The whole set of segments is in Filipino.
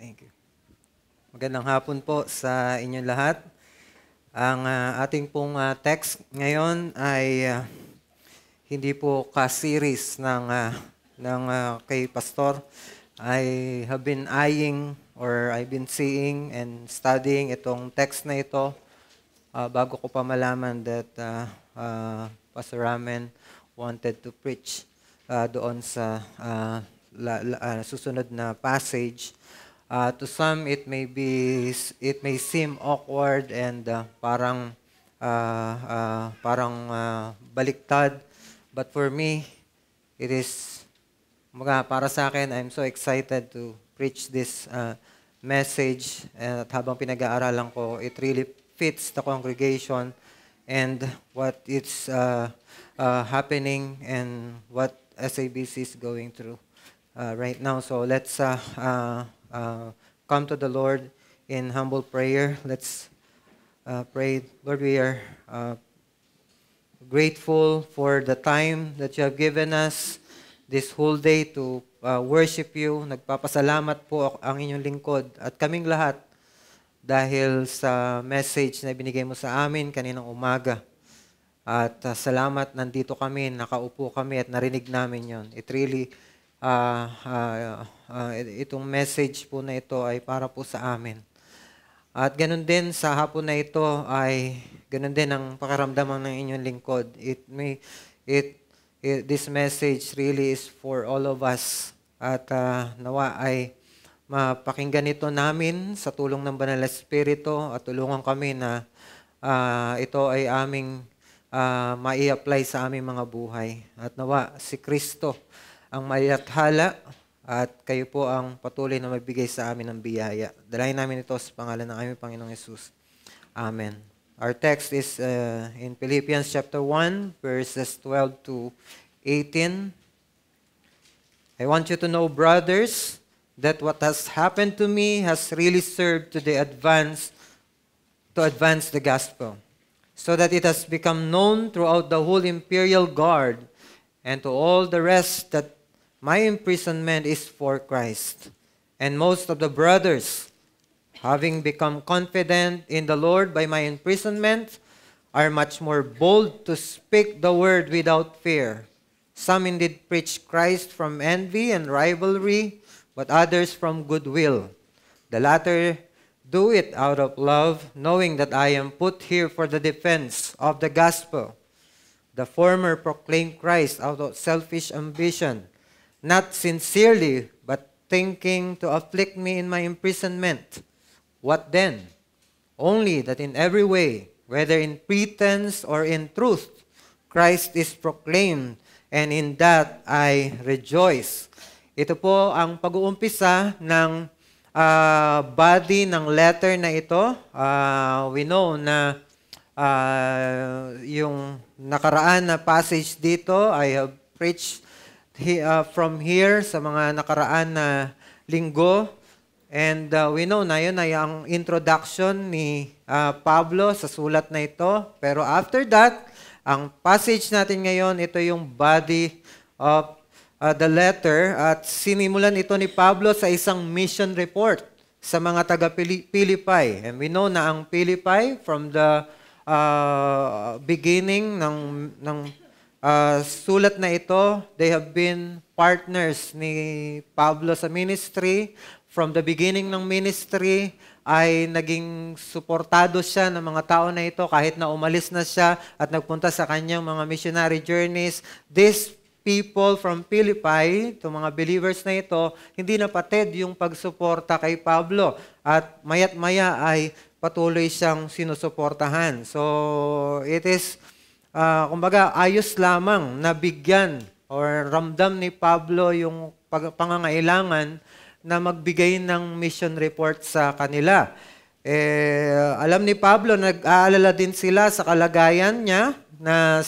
Thank you. Magandang hapon po sa inyong lahat. Ang ating pong text ngayon ay hindi po ka-series ng kay Pastor. I have been eyeing or I've been seeing and studying itong text na ito bago ko pa malaman that Pastor Ramen wanted to preach doon sa susunod na passage. To some, it may seem awkward and parang baliktad. But for me, it is, para sa akin, I'm so excited to preach this message. At habang pinag-aaralan ko, it really fits the congregation and what it's happening and what SABC is going through right now. So let's come to the Lord in humble prayer. Let's pray. Lord, we are grateful for the time that you have given us this whole day to worship you. Nagpapasalamat po ang inyong lingkod at kaming lahat dahil sa message na binigay mo sa amin kaninang umaga. At salamat, nandito kami, nakaupo kami at narinig namin yon. It really itong message po na ito ay para po sa amin. At ganun din sa hapon na ito ay ganun din ang pakaramdaman ng inyong lingkod. This message really is for all of us. At nawa ay mapakinggan ito namin sa tulong ng Banal na Espiritu at tulungan kami na ito ay aming mai-apply sa aming mga buhay. At nawa si Kristo ang mailathala at kayo po ang patuloy na magbigay sa amin ng biyaya. Dalayan namin ito sa pangalan ng aming Panginoong Hesus. Amen. Our text is in Philippians chapter 1, verses 12 to 18. I want you to know, brothers, that what has happened to me has really served to advance the gospel, so that it has become known throughout the whole imperial guard and to all the rest that my imprisonment is for Christ. And most of the brothers, having become confident in the Lord by my imprisonment, are much more bold to speak the word without fear. Some indeed preach Christ from envy and rivalry, but others from goodwill. The latter do it out of love, knowing that I am put here for the defense of the gospel. The former proclaim Christ out of selfish ambition, not sincerely, but thinking to afflict me in my imprisonment. What then? Only that in every way, whether in pretense or in truth, Christ is proclaimed, and in that I rejoice. Ito po ang pag-uumpisa ng body ng letter na ito. We know na yung nakaraan na passage dito, I have preached from here sa mga nakaraan na linggo. And we know na yun ay ang introduction ni Pablo sa sulat na ito. Pero after that, ang passage natin ngayon, ito yung body of the letter. At sinimulan ito ni Pablo sa isang mission report sa mga taga-Philippi. And we know na ang Philippi from the beginning ng sulat na ito, they have been partners ni Pablo sa ministry. From the beginning ng ministry, ay naging suportado siya ng mga tao na ito kahit na umalis na siya at nagpunta sa kanyang mga missionary journeys. These people from Philippi, itong mga believers na ito, hindi napatid yung pagsuporta kay Pablo. At maya't maya ay patuloy siyang sinusuportahan. So, it is kumbaga, ayos lamang na bigyan or ramdam ni Pablo yung pangangailangan na magbigay ng mission report sa kanila. Alam ni Pablo, nag-aalala din sila sa kalagayan niya na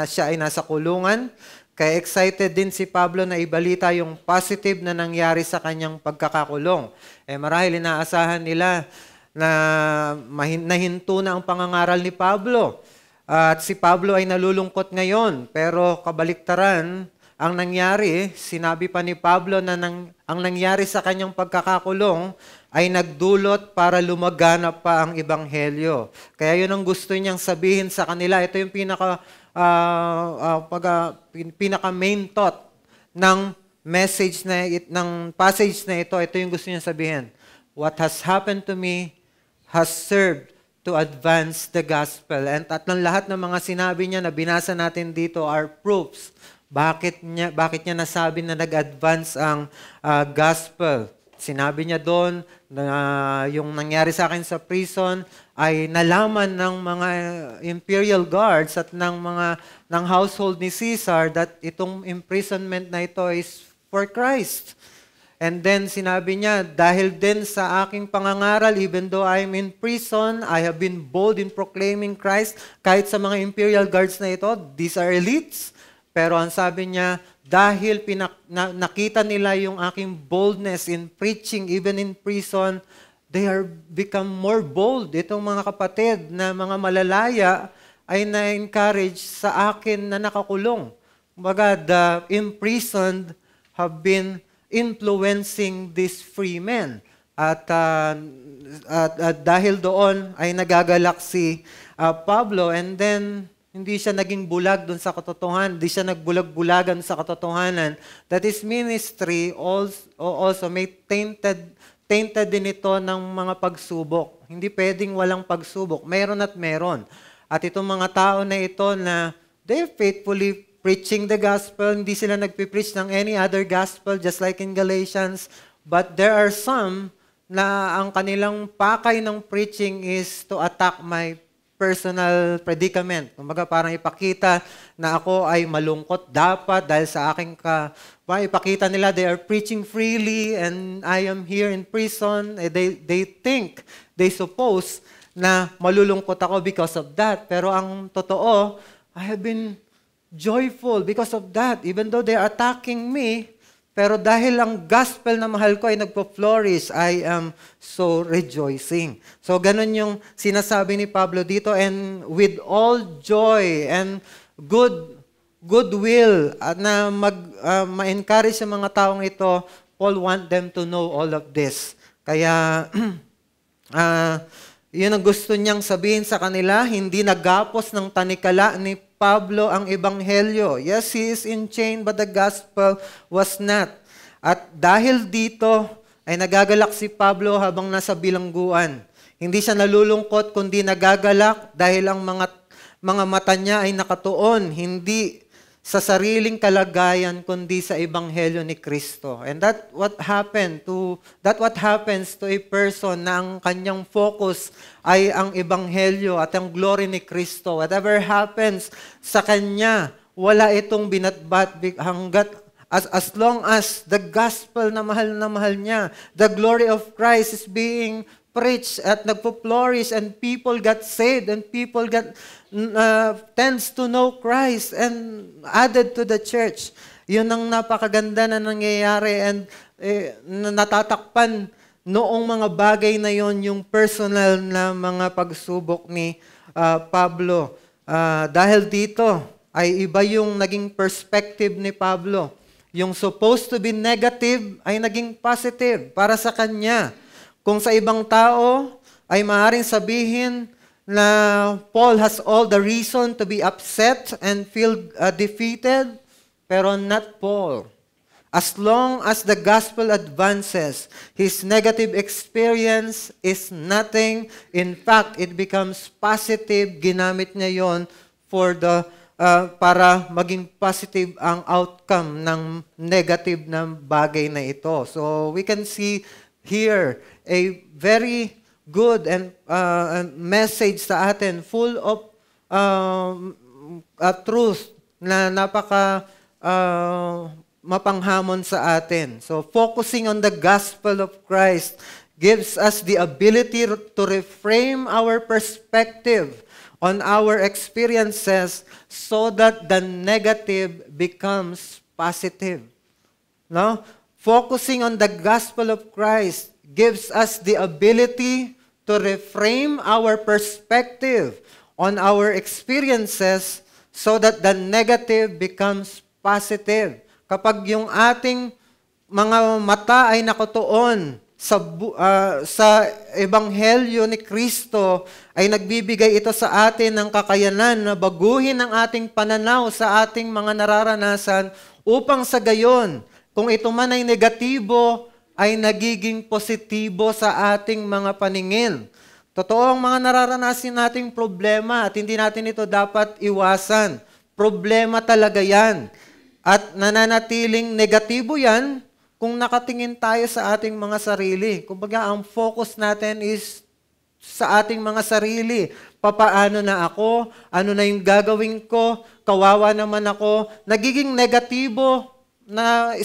siya ay nasa kulungan. Kaya excited din si Pablo na ibalita yung positive na nangyari sa kanyang pagkakakulong. Marahil inaasahan nila na nahinto na ang pangangaral ni Pablo. At si Pablo ay nalulungkot ngayon, pero kabaliktaran, ang nangyari, sinabi pa ni Pablo na ang nangyari sa kanyang pagkakakulong ay nagdulot para lumaganap pa ang ebanghelyo. Kaya yun ang gusto niyang sabihin sa kanila. Ito yung pinaka main thought ng message ng passage na ito. Ito yung gusto niyang sabihin. What has happened to me has served to advance the gospel. And at ng lahat ng mga sinabi niya na binasa natin dito are proofs. Bakit niya nasabi na nag-advance ang gospel? Sinabi niya doon na yung nangyari sa akin sa prison ay nalaman ng mga imperial guards at ng household ni Caesar that itong imprisonment na ito is for Christ. And then sinabi niya, dahil din sa aking pangangaral, even though I'm in prison, I have been bold in proclaiming Christ. Kahit sa mga imperial guards na ito, these are elites. Pero ang sabi niya, dahil nakita nila yung aking boldness in preaching, even in prison, they are become more bold. Itong mga kapatid na mga malalaya ay na-encourage sa akin na nakakulong. Kumbaga, the imprisoned have been influencing these free men. At dahil doon ay nagagalak si Pablo, and then hindi siya naging bulag doon sa katotohanan, hindi siya nagbulag-bulagan sa katotohanan, that his ministry also may tainted din ito ng mga pagsubok. Hindi pwedeng walang pagsubok. Meron at meron. At itong mga tao na ito na they're faithfully preaching the gospel, hindi sila nagpipreach ng any other gospel, just like in Galatians. But there are some na ang kanilang pakay ng preaching is to attack my personal predicament. Kumbaga parang ipakita na ako ay malungkot dapat dahil sa aking ipakita nila they are preaching freely and I am here in prison. They suppose na malulungkot ako because of that. Pero ang totoo, I have been joyful because of that. Even though they are attacking me, pero dahil ang gospel na mahal ko ay nagpo-flourish, I am so rejoicing. So ganun yung sinasabi ni Pablo dito, and with all joy and goodwill na ma-encourage sa mga taong ito, Paul want them to know all of this. Kaya yun ang gusto niyang sabihin sa kanila, hindi nagapos ng tanikala ni Pablo ang ebanghelyo. Yes, he is in chain, but the gospel was not. At dahil dito, ay nagagalak si Pablo habang nasa bilangguan. Hindi siya nalulungkot, kundi nagagalak dahil ang mga mata niya ay nakatuon, hindi sa sariling kalagayan, kundi sa ebanghelyo ni Kristo. And that what happens to a person na ang kanyang focus ay ang ebanghelyo at ang glory ni Kristo. Whatever happens sa kanya, wala itong binatbat hanggat as long as the gospel na mahal niya, the glory of Christ is being preached at nagpo-flourish and people got saved and people tends to know Christ and added to the church. Yun ang napakaganda na nangyayari and natatakpan noong mga bagay na yon yung personal na mga pagsubok ni Pablo. Dahil dito ay iba yung naging perspective ni Pablo. Yung supposed to be negative ay naging positive para sa kanya. Kung sa ibang tao ay maaaring sabihin na Paul has all the reason to be upset and feel defeated, pero not Paul. As long as the gospel advances, his negative experience is nothing. In fact, it becomes positive. Ginamit niya yon para maging positive ang outcome ng negative na bagay na ito. So we can see here a very good and message sa atin full of truth na napaka mapanghamon sa atin. So focusing on the gospel of Christ gives us the ability to reframe our perspective on our experiences so that the negative becomes positive. No? Focusing on the gospel of Christ gives us the ability to reframe our perspective on our experiences so that the negative becomes positive. kapag yung ating mga mata ay nakatuon sa Ebanghelyo ni Kristo, ay nagbibigay ito sa atin ng kakayanan na baguhin ang ating pananaw sa ating mga nararanasan upang sa gayon, kung ito man ay negatibo, ay nagiging positibo sa ating mga paningin. Totoo ang mga nararanasin nating problema at hindi natin ito dapat iwasan. Problema talaga yan. At nananatiling negatibo yan kung nakatingin tayo sa ating mga sarili. Kumbaga, ang focus natin is sa ating mga sarili. Papaano na ako? Ano na yung gagawin ko? Kawawa naman ako. Nagiging negatibo na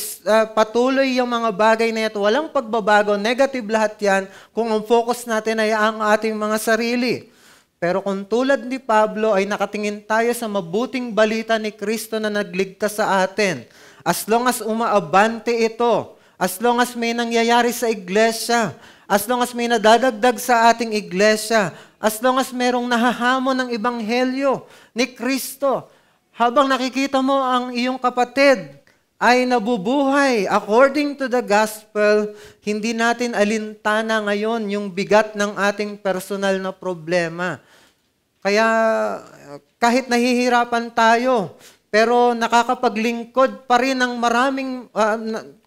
patuloy yung mga bagay na ito. Walang pagbabago. Negative lahat yan kung ang focus natin ay ang ating mga sarili. Pero kung tulad ni Pablo ay nakatingin tayo sa mabuting balita ni Kristo na nagligtas sa atin, as long as umaabante ito, as long as may nangyayari sa iglesia, as long as may nadadagdag sa ating iglesia, as long as merong nahahamon ng ebanghelyo ni Kristo, habang nakikita mo ang iyong kapatid ay nabubuhay according to the gospel, hindi natin alintana ngayon yung bigat ng ating personal na problema. Kaya kahit nahihirapan tayo, pero nakakapaglingkod pa rin ng maraming,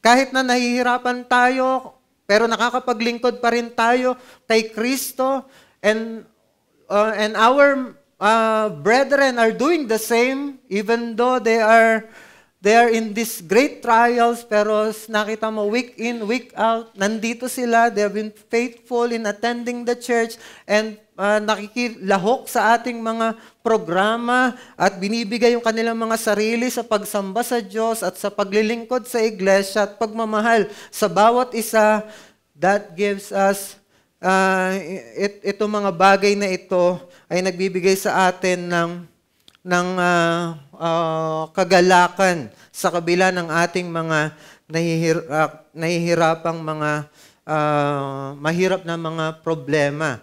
kahit na nahihirapan tayo, pero nakakapaglingkod pa rin tayo kay Kristo, and our brethren are doing the same, even though they are in these great trials, pero nakita mo week in, week out, nandito sila, they have been faithful in attending the church, and nakikilahok sa ating mga programa at binibigay yung kanilang mga sarili sa pagsamba sa Diyos at sa paglilingkod sa iglesia at pagmamahal sa bawat isa. That gives us, itong mga bagay na ito ay nagbibigay sa atin ng kagalakan sa kabila ng ating mga nahihirapang mga mahirap na mga problema.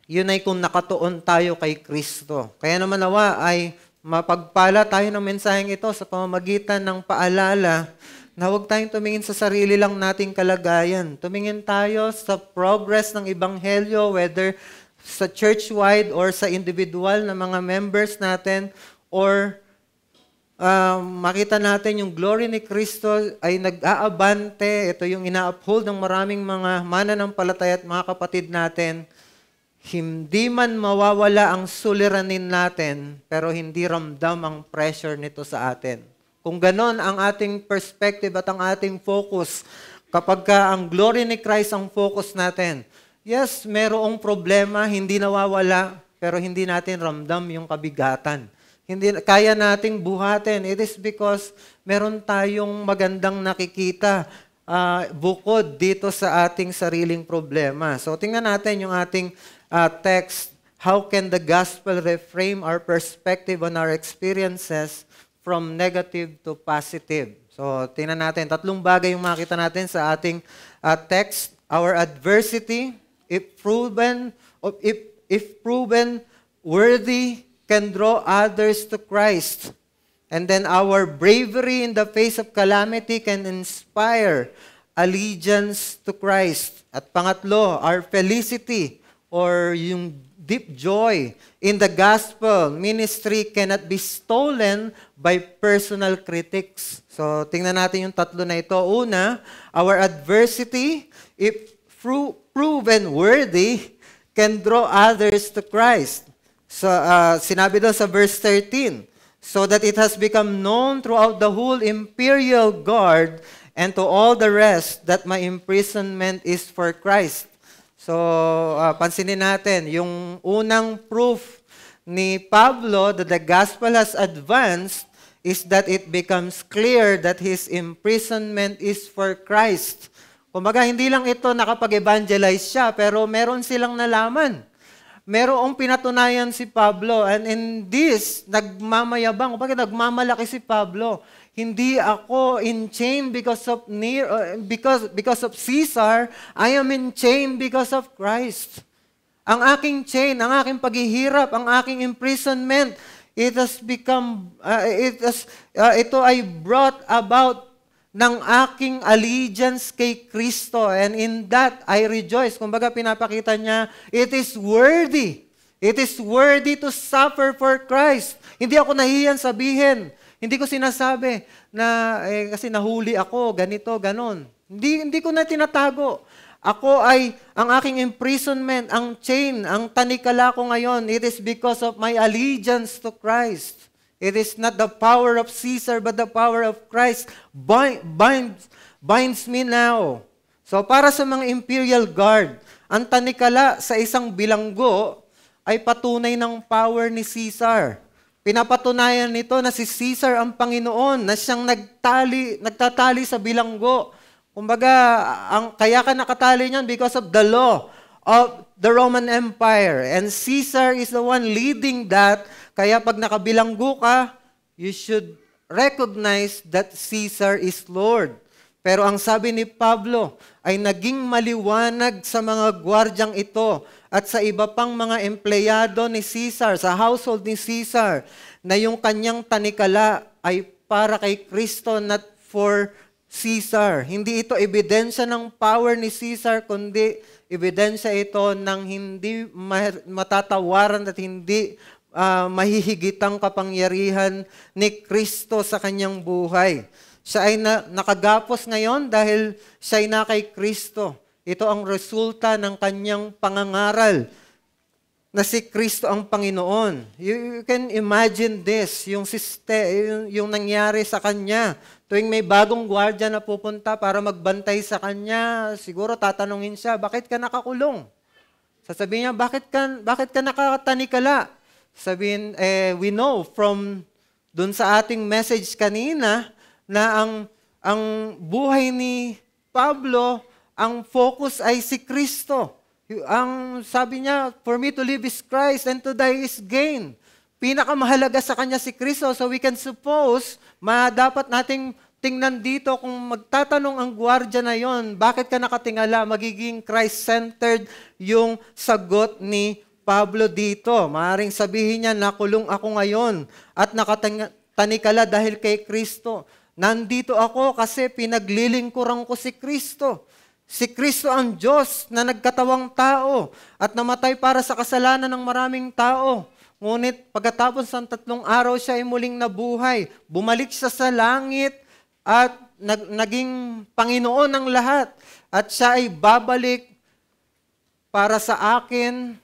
Yun ay kung nakatuon tayo kay Kristo. Kaya naman nawa ay mapagpala tayo ng mensaheng ito sa pamamagitan ng paalala na huwag tayong tumingin sa sarili lang nating kalagayan. Tumingin tayo sa progress ng Ebanghelyo, whether sa church-wide or sa individual na mga members natin, or makita natin yung glory ni Kristo ay nag-aabante. Ito yung ina-uphold ng maraming mga mananampalataya at mga kapatid natin. Hindi man mawawala ang suliranin natin, pero hindi ramdam ang pressure nito sa atin. Kung ganon ang ating perspective at ang ating focus, kapag ang glory ni Christ ang focus natin, yes, merong problema, hindi nawawala, pero hindi natin ramdam yung kabigatan. Hindi kaya nating buhatin. It is because meron tayong magandang nakikita bukod dito sa ating sariling problema. So tingnan natin yung ating text. How can the gospel reframe our perspective on our experiences from negative to positive? So tingnan natin. Tatlong bagay yung makita natin sa ating text. Our adversity, if proven worthy, can draw others to Christ. And then our bravery in the face of calamity can inspire allegiance to Christ. At pangatlo, our felicity or yung deep joy in the gospel ministry cannot be stolen by personal critics. So tingnan natin yung tatlo na ito. Una, our adversity, if proven worthy, can draw others to Christ. So, sinabi doon sa verse 13, so that it has become known throughout the whole imperial guard and to all the rest that my imprisonment is for Christ. So, pansinin natin, yung unang proof ni Pablo that the gospel has advanced is that it becomes clear that his imprisonment is for Christ. Kumbaga, hindi lang ito nakapag-evangelize siya, pero meron silang nalaman. Merong pinatunayan si Pablo, and in this, nagmamayabang, bakit nagmamalaki si Pablo? Hindi ako in chain because of Caesar, I am in chain because of Christ. Ang aking chain, ang aking paghihirap, ang aking imprisonment, ito ay brought about ng aking allegiance kay Kristo, and in that I rejoice. Kumbaga pinapakita niya, it is worthy. It is worthy to suffer for Christ. Hindi ako nahihiyan sabihin. Hindi ko sinasabi na kasi nahuli ako, ganito, ganon. Hindi ko na tinatago. Ako ay, ang aking imprisonment, ang chain, ang tanikala ko ngayon, it is because of my allegiance to Christ. It is not the power of Caesar, but the power of Christ binds me now. So para sa mga imperial guard, ang tanikala sa isang bilanggo ay patunay ng power ni Caesar. Pinapatunayan nito na si Caesar ang Panginoon, na siyang nagtatali sa bilanggo. Kumbaga, kaya ka nakatali niyan because of the law of the Roman Empire. And Caesar is the one leading that. Kaya pag nakabilanggo ka, you should recognize that Caesar is Lord. Pero ang sabi ni Pablo ay naging maliwanag sa mga gwardyang ito at sa iba pang mga empleyado ni Caesar, sa household ni Caesar, na yung kanyang tanikala ay para kay Kristo, not for Caesar. Hindi ito ebidensya ng power ni Caesar, kundi ebidensya ito ng hindi matatawaran at hindi mahihigitang kapangyarihan ni Kristo sa kanyang buhay. Siya ay nakagapos ngayon dahil siya ay na kay Kristo. Ito ang resulta ng kanyang pangangaral na si Kristo ang Panginoon. You can imagine this, yung nangyari sa kanya. Tuwing may bagong gwardiya na pupunta para magbantay sa kanya, siguro tatanungin siya, bakit ka nakakulong? Sasabihin niya, bakit ka nakatanikala? Sabihin, we know from dun sa ating message kanina na ang buhay ni Pablo, ang focus ay si Kristo. Ang sabi niya, for me to live is Christ and to die is gain. Pinakamahalaga sa kanya si Kristo. So we can suppose, dapat nating tingnan dito kung magtatanong ang gwardiya na yon, bakit ka nakatingala, magiging Christ-centered yung sagot ni Pablo dito. Maaaring sabihin niya, nakulong ako ngayon at nakatanikala dahil kay Kristo. Nandito ako kasi pinaglilingkuran ko si Kristo. Si Kristo ang Diyos na nagkatawang tao at namatay para sa kasalanan ng maraming tao. Ngunit pagkatapos ng 3 araw siya ay muling nabuhay. Bumalik siya sa langit at naging Panginoon ng lahat. At siya ay babalik para sa akin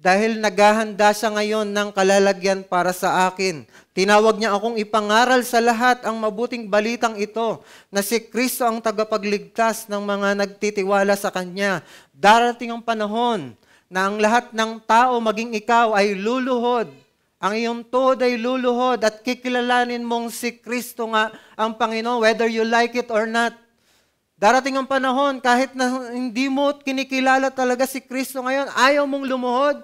dahil naghahanda siya ngayon ng kalalagyan para sa akin. Tinawag niya akong ipangaral sa lahat ang mabuting balitang ito na si Kristo ang tagapagligtas ng mga nagtitiwala sa Kanya. Darating ang panahon na ang lahat ng tao, maging ikaw, ay luluhod. Ang iyong tuhod ay luluhod at kikilalanin mong si Kristo nga ang Panginoon, whether you like it or not. Darating ang panahon, kahit na hindi mo kinikilala talaga si Kristo ngayon, ayaw mong lumuhod,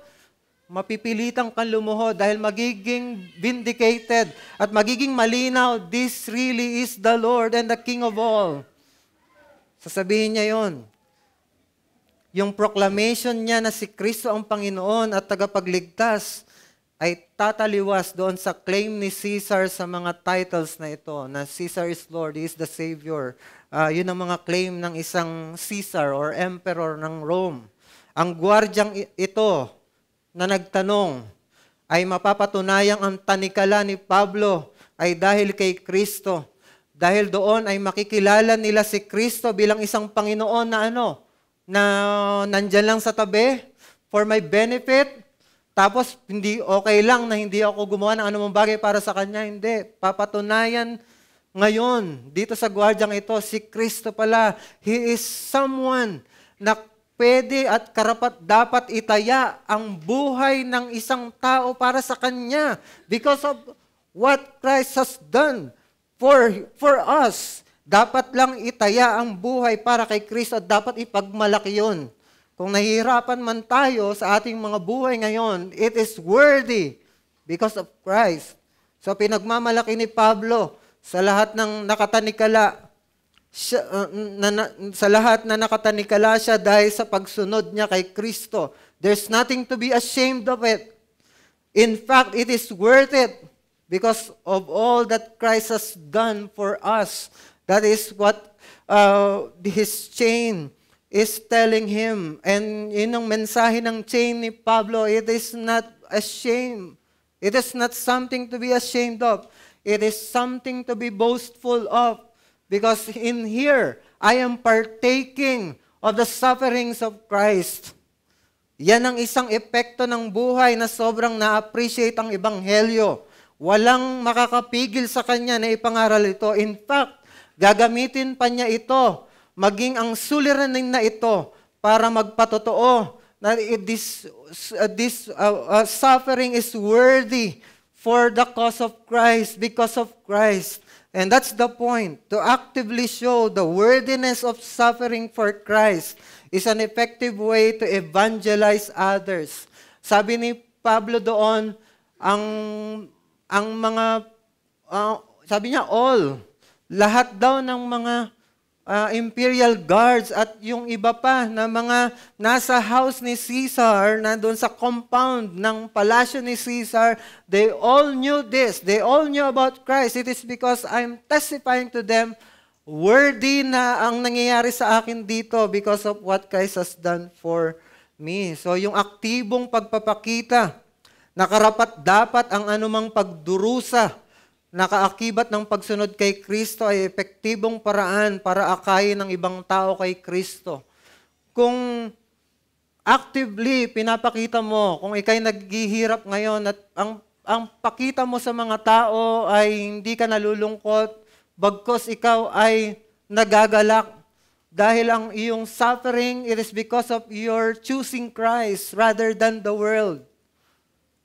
mapipilitan kang lumuhod dahil magiging vindicated at magiging malinaw, this really is the Lord and the King of all. Sasabihin niya yon. Yung proclamation niya na si Kristo ang Panginoon at tagapagligtas ay tataliwas doon sa claim ni Caesar sa mga titles na ito, na Caesar is Lord, He is the Savior. Yun ang mga claim ng isang Caesar or Emperor ng Rome. Ang gwardyang ito na nagtanong ay mapapatunayang ang tanikala ni Pablo ay dahil kay Kristo. Dahil doon ay makikilala nila si Kristo bilang isang Panginoon na na nandyan lang sa tabi for my benefit. Tapos hindi okay lang na hindi ako gumawa ng anumang bagay para sa Kanya. Hindi. Papatunayan ngayon, dito sa gwardyang ito, si Kristo pala, He is someone na pwede at karapat dapat itaya ang buhay ng isang tao para sa Kanya because of what Christ has done for us. Dapat lang itaya ang buhay para kay Kristo at dapat ipagmalaki yun. Kung nahihirapan man tayo sa ating mga buhay ngayon, it is worthy because of Christ. So pinagmamalaki ni Pablo sa lahat ng nakatanikala, sa lahat na nakatanikala siya dahil sa pagsunod niya kay Kristo. There's nothing to be ashamed of it. In fact, it is worth it because of all that Christ has done for us. That is what his chain is telling him. And yun ang mensahe ng chain ni Pablo, it is not a shame. It is not something to be ashamed of. It is something to be boastful of. Because in here, I am partaking of the sufferings of Christ. Yan ang isang epekto ng buhay na sobrang na-appreciate ang Ebanghelyo. Walang makakapigil sa kanya na ipangaral ito. In fact, gagamitin pa niya ito, maging ang suliranin na ito para magpatotoo na this suffering is worthy for the cause of Christ, because of Christ. And that's the point, to actively show the worthiness of suffering for Christ is an effective way to evangelize others. Sabi ni Pablo doon, ang mga, sabi niya lahat daw ng mga imperial guards at yung iba pa na mga nasa house ni Caesar, na doon sa compound ng palasyo ni Caesar, they all knew this. They all knew about Christ. It is because I'm testifying to them, worthy na ang nangyayari sa akin dito because of what Christ has done for me. So yung aktibong pagpapakita na karapat-dapat ang anumang pagdurusa nakaakibat ng pagsunod kay Kristo ay epektibong paraan para akayin ng ibang tao kay Kristo. Kung actively pinapakita mo, kung ikay naghihirap ngayon at ang pakita mo sa mga tao ay hindi ka nalulungkot, bagkos ikaw ay nagagalak dahil ang iyong suffering, it is because of your choosing Christ rather than the world.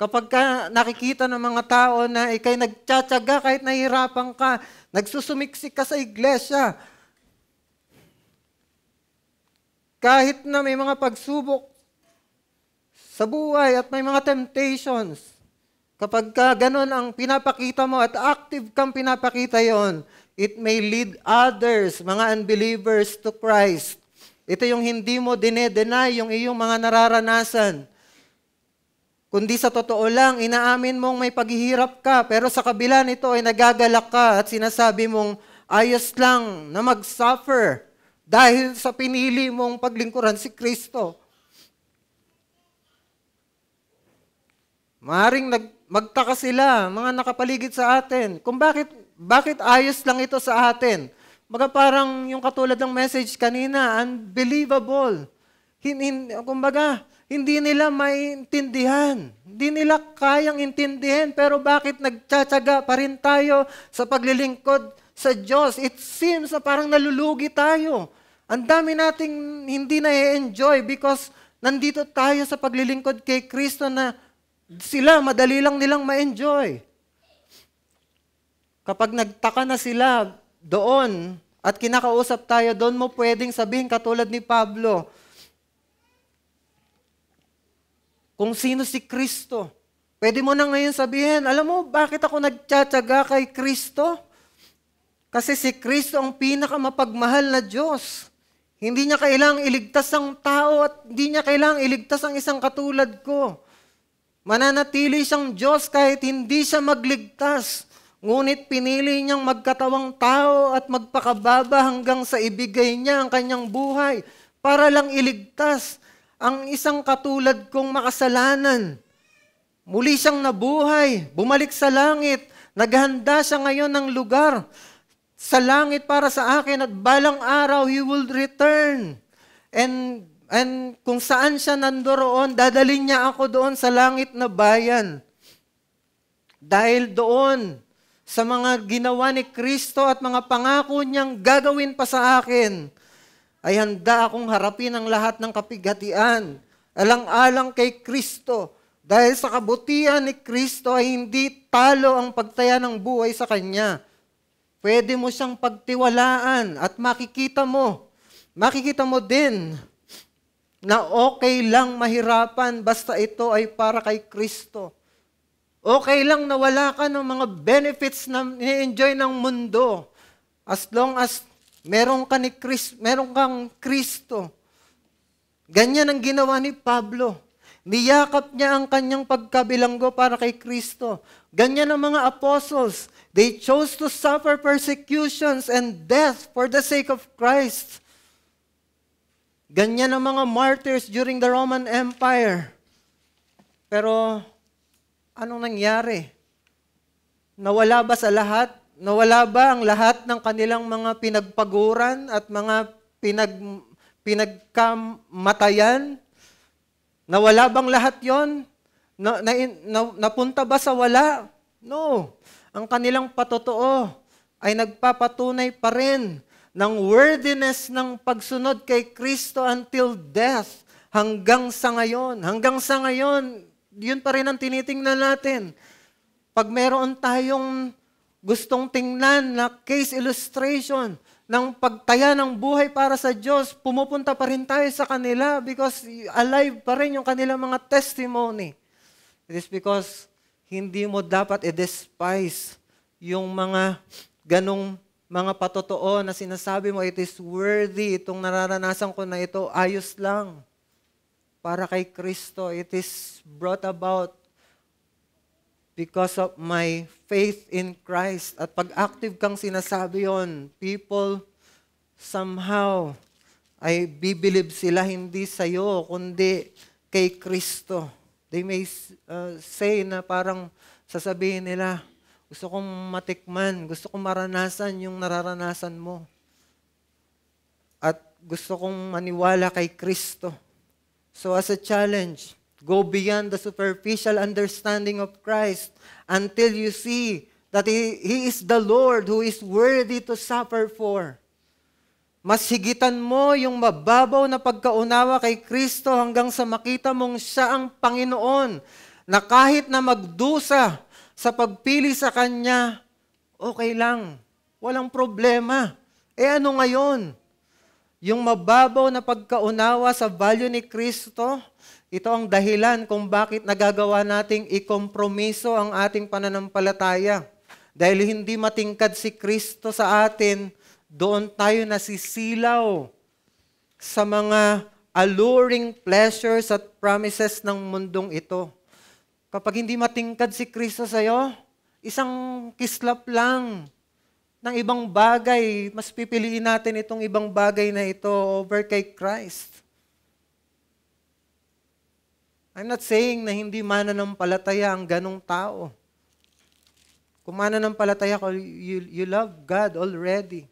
Kapag ka nakikita ng mga tao na ikay nagtsatsaga kahit nahihirapan ka, nagsusumiksik ka sa iglesia, kahit na may mga pagsubok sa buhay at may mga temptations, kapag ka ganun ang pinapakita mo at active kang pinapakita yon, it may lead others, mga unbelievers, to Christ. Ito yung hindi mo dinedenay, yung iyong mga nararanasan. Kundi sa totoo lang, inaamin mong may paghihirap ka, pero sa kabila nito ay nagagalak ka at sinasabi mong ayos lang na mag-suffer dahil sa pinili mong paglingkuran si Kristo. Maaaring magtaka sila, mga nakapaligid sa atin, kung bakit ayos lang ito sa atin. Baga parang yung katulad ng message kanina, unbelievable. Kumbaga, hindi nila maintindihan. Hindi nila kayang intindihin. Pero bakit nagtsatsaga pa rin tayo sa paglilingkod sa Diyos? It seems na parang nalulugi tayo. Ang dami nating hindi na-enjoy because nandito tayo sa paglilingkod kay Kristo na sila, madali lang nilang ma-enjoy. Kapag nagtaka na sila doon at kinakausap tayo, doon mo pwedeng sabihin katulad ni Pablo, kung sino si Kristo. Pwede mo na ngayon sabihin, alam mo, bakit ako nagtsatsaga kay Kristo? Kasi si Kristo ang pinakamapagmahal na Diyos. Hindi niya kailangang iligtas ang tao at hindi niya kailangang iligtas ang isang katulad ko. Mananatili siyang Diyos kahit hindi siya magligtas. Ngunit pinili niyang magkatawang tao at magpakababa hanggang sa ibigay niya ang kanyang buhay para lang iligtas ang isang katulad kong makasalanan. Muli siyang nabuhay, bumalik sa langit, naghanda siya ngayon ng lugar sa langit para sa akin at balang araw, He will return. And kung saan siya nandoroon, dadalhin niya ako doon sa langit na bayan. Dahil doon, sa mga ginawa ni Kristo at mga pangako niyang gagawin pa sa akin, ay handa akong harapin ang lahat ng kapighatian, alang-alang kay Kristo. Dahil sa kabutihan ni Kristo ay hindi talo ang pagtaya ng buhay sa Kanya. Pwede mo siyang pagtiwalaan at makikita mo din na okay lang mahirapan basta ito ay para kay Kristo. Okay lang na wala ka ng mga benefits na ni-enjoy ng mundo as long as meron kang Kristo. Ganyan ang ginawa ni Pablo. Niyakap niya ang kanyang pagkabilanggo para kay Kristo. Ganyan ang mga apostles. They chose to suffer persecutions and death for the sake of Christ. Ganyan ang mga martyrs during the Roman Empire. Pero, anong nangyari? Nawala ba sa lahat? Nawala ba ang lahat ng kanilang mga pinagpaguran at mga pinagkamatayan? Nawala bang lahat yon? Napunta ba sa wala? No. Ang kanilang patotoo ay nagpapatunay pa rin ng worthiness ng pagsunod kay Kristo until death hanggang sa ngayon. Hanggang sa ngayon, yun pa rin ang tinitingnan natin. Pag meron tayong gustong tingnan na case illustration ng pagtaya ng buhay para sa Diyos, pumupunta pa rin tayo sa kanila because alive pa rin yung kanilang mga testimony. It is because hindi mo dapat i-despise yung mga ganong mga patotoo na sinasabi mo, it is worthy, itong nararanasan ko na ito, ayos lang. Para kay Kristo, it is brought about because of my faith in Christ. At pag active kang sinasabi yon, people somehow ay bibilib sila hindi sa'yo, kundi kay Kristo. They may say na parang sasabihin nila, gusto kong matikman, gusto kong maranasan yung nararanasan mo. At gusto kong maniwala kay Kristo. So as a challenge, go beyond the superficial understanding of Christ until you see that He is the Lord who is worthy to suffer for. Mas higitan mo yung mababaw na pagkaunawa kay Kristo hanggang sa makita mong siya ang Panginoon na kahit na magdusa sa pagpili sa Kanya, okay lang, walang problema. Ano ngayon? Yung mababaw na pagkaunawa sa value ni Kristo, ito ang dahilan kung bakit nagagawa nating ikompromiso ang ating pananampalataya. Dahil hindi matingkad si Kristo sa atin, doon tayo nasisilaw sa mga alluring pleasures at promises ng mundong ito. Kapag hindi matingkad si Kristo sa'yo, isang kislap lang ng ibang bagay, mas pipiliin natin itong ibang bagay na ito over kay Christ. I'm not saying na hindi mananampalataya ang ganong tao. Kung mananampalataya ka, you love God already.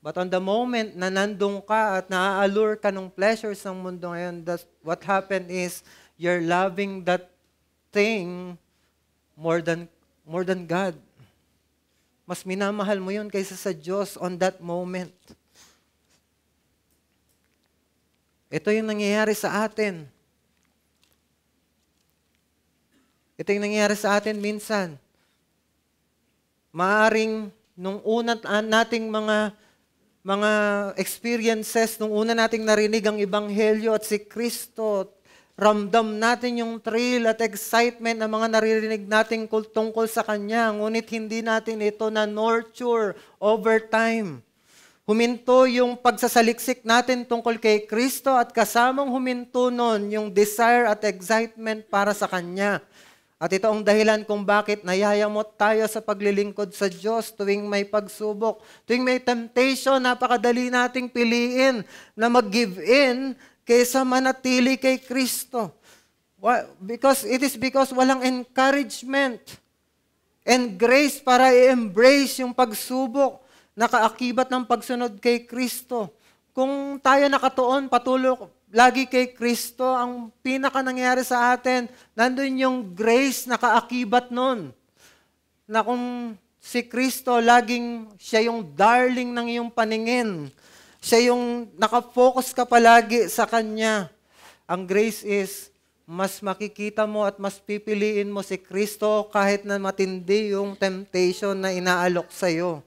But on the moment na nandun ka at naa-allure ka ng pleasures ng mundo ngayon, what happened is you're loving that thing more than God. Mas minamahal mo yun kaysa sa Diyos on that moment. Ito yung nangyayari sa atin. Ito yung nangyayari sa atin minsan. Maaring nung una nating mga experiences, nung una nating narinig ang Ebanghelyo at si Kristo, ramdam natin yung thrill at excitement na mga naririnig natin tungkol sa Kanya, ngunit hindi natin ito na-nurture over time. Huminto yung pagsasaliksik natin tungkol kay Kristo at kasamang huminto nun yung desire at excitement para sa Kanya. At ito ang dahilan kung bakit nayayamot tayo sa paglilingkod sa Diyos tuwing may pagsubok. Tuwing may temptation, napakadali nating piliin na mag-give in kaysa manatili kay Kristo. Because walang encouragement and grace para i-embrace yung pagsubok na kaakibat ng pagsunod kay Kristo. Kung tayo nakatuon patuloy lagi kay Kristo, ang pinaka nangyayari sa atin, nandun yung grace na kaakibat nun. Na kung si Kristo, laging siya yung darling ng iyong paningin. Siya yung nakafocus ka palagi sa Kanya. Ang grace is, mas makikita mo at mas pipiliin mo si Kristo kahit na matindi yung temptation na inaalok sa'yo.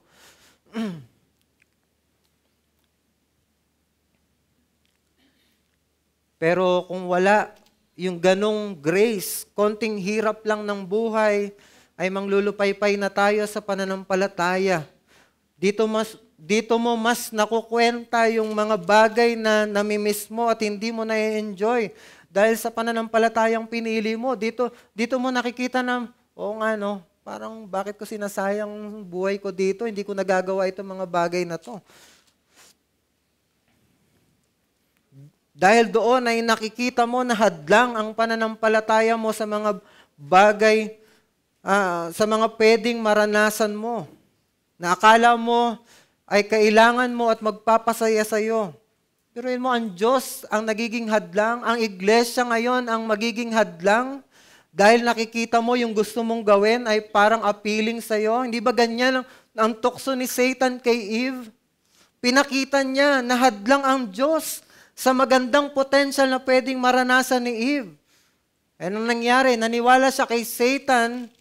Pero kung wala yung ganong grace, konting hirap lang ng buhay, ay manglulupaypay na tayo sa pananampalataya. Dito mo mas nakukwenta yung mga bagay na namimiss mo at hindi mo na-enjoy. dahil sa pananampalatayang pinili mo. Dito mo nakikita na, oo nga no, parang bakit ko sinasayang buhay ko dito, hindi ko nagagawa itong mga bagay na to. Dahil doon ay nakikita mo na hadlang ang pananampalataya mo sa mga bagay, sa mga pwedeng maranasan mo, na akala mo ay kailangan mo at magpapasaya sa iyo. Pero yun mo, ang Diyos ang nagiging hadlang, ang iglesia ngayon ang magiging hadlang, dahil nakikita mo yung gusto mong gawin ay parang appealing sa iyo. Hindi ba ganyan ang tukso ni Satan kay Eve? Pinakita niya na hadlang ang Diyos sa magandang potential na pwedeng maranasan ni Eve. Anong nangyari? Naniwala siya kay Satan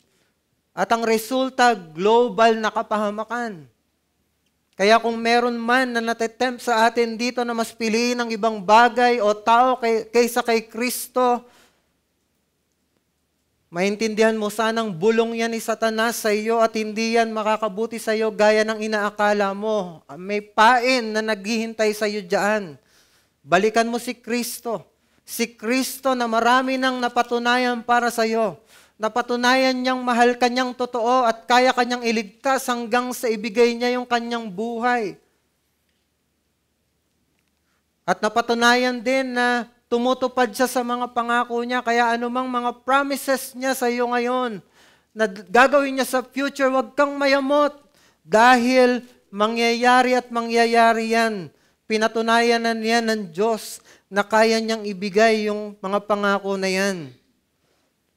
at ang resulta, global na kapahamakan. Kaya kung meron man na natitempt sa atin dito na mas piliin ang ibang bagay o tao kaysa kay Kristo, maintindihan mo sanang bulong yan ni Satanas sa iyo at hindi yan makakabuti sa iyo gaya ng inaakala mo. May pain na naghihintay sa iyo dyan. Balikan mo si Kristo. Si Kristo na marami nang napatunayan para sa iyo. Napatunayan niyang mahal kanyang totoo at kaya kanyang iligtas hanggang sa ibigay niya yung kanyang buhay. At napatunayan din na tumutupad siya sa mga pangako niya, kaya anumang mga promises niya sa iyo ngayon, na gagawin niya sa future, huwag kang mayamot dahil mangyayari at mangyayari yan. Pinatunayan na niya ng Diyos na kaya niyang ibigay yung mga pangako na yan.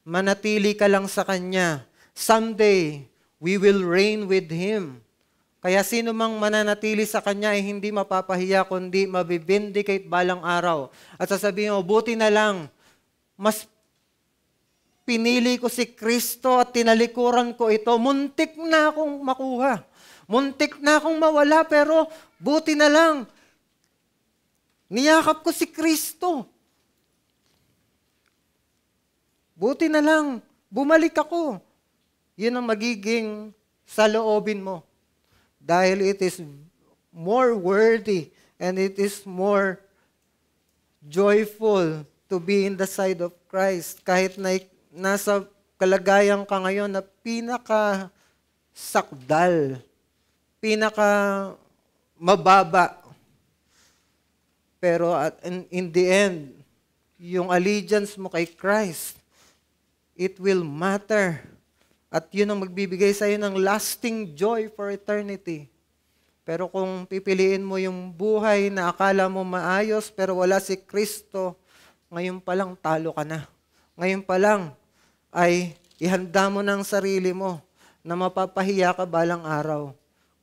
Manatili ka lang sa Kanya. Someday, we will reign with Him. Kaya sino mang mananatili sa Kanya ay hindi mapapahiya, kundi mabibindicate balang araw. At sasabihin mo, buti na lang, mas pinili ko si Kristo at tinalikuran ko ito. Muntik na akong makuha. Muntik na akong mawala, pero buti na lang, niyakap ko si Kristo. Buti na lang, bumalik ako. Yun ang magiging saloobin mo. Dahil it is more worthy and it is more joyful to be in the side of Christ. Kahit na nasa kalagayan ka ngayon na pinaka-sakdal, pinaka-mababa. Pero in the end, yung allegiance mo kay Christ, it will matter. At yun ang magbibigay sa iyo ng lasting joy for eternity. Pero kung pipiliin mo yung buhay na akala mo maayos pero wala si Kristo, ngayon pa lang talo ka na. Ngayon pa lang ay ihanda mo ng sarili mo na mapapahiya ka balang araw.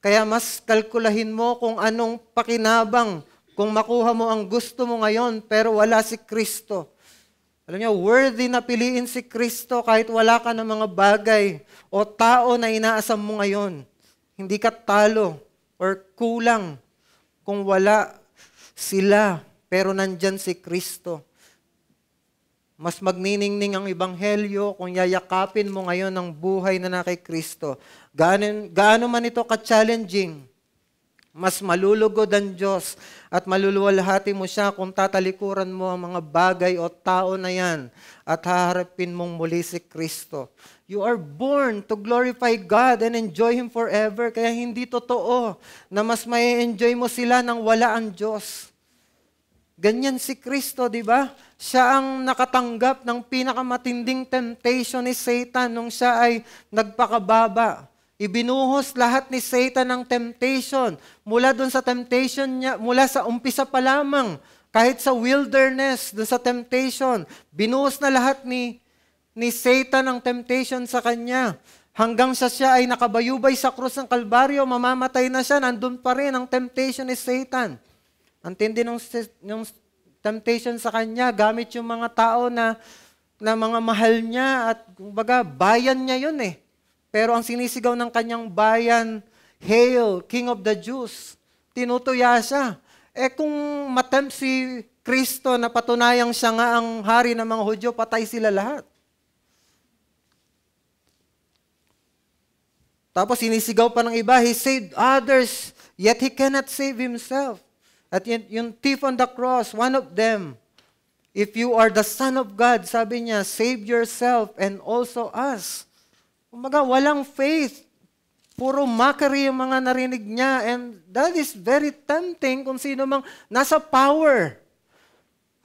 Kaya mas kalkulahin mo kung anong pakinabang kung makuha mo ang gusto mo ngayon pero wala si Kristo. Alam niyo, worthy na piliin si Kristo kahit wala ka ng mga bagay o tao na inaasam mo ngayon. Hindi ka talo or kulang kung wala sila, pero nandyan si Kristo. Mas magniningning ang ebanghelyo kung yayakapin mo ngayon ang buhay na na kay Kristo. Gaano man ito ka-challenging, mas malulugod ang Diyos at maluluwalhati mo siya kung tatalikuran mo ang mga bagay o tao na yan at haharapin mong muli si Kristo. You are born to glorify God and enjoy Him forever. Kaya hindi totoo na mas may enjoy mo sila nang wala ang Diyos. Ganyan si Kristo, di ba? Siya ang nakatanggap ng pinakamatinding temptation ni Satan nung siya ay nagpakababa. Ibinuhos lahat ni Satan ng temptation. Mula dun sa temptation niya, mula sa umpisa pa lamang, kahit sa wilderness, dun sa temptation, binuhos na lahat ni Satan ang temptation sa kanya. Hanggang siya ay nakabayubay sa krus ng Kalbaryo, mamamatay na siya, nandun pa rin ang temptation ni Satan. Ang tindi ng temptation sa kanya, gamit yung mga tao na mga mahal niya at kumbaga, bayan niya yun eh. Pero ang sinisigaw ng kanyang bayan, Hail, King of the Jews. Tinutuya siya. Kung matempt si Kristo na patunayang siya nga ang hari ng mga Hudyo, patay sila lahat. Tapos sinisigaw pa ng iba, He saved others, yet He cannot save Himself. At yung thief on the cross, one of them, If you are the Son of God, sabi niya, save yourself and also us. Kumbaga, walang faith. Puro mockery yung mga narinig niya. And that is very tempting kung sino mang nasa power.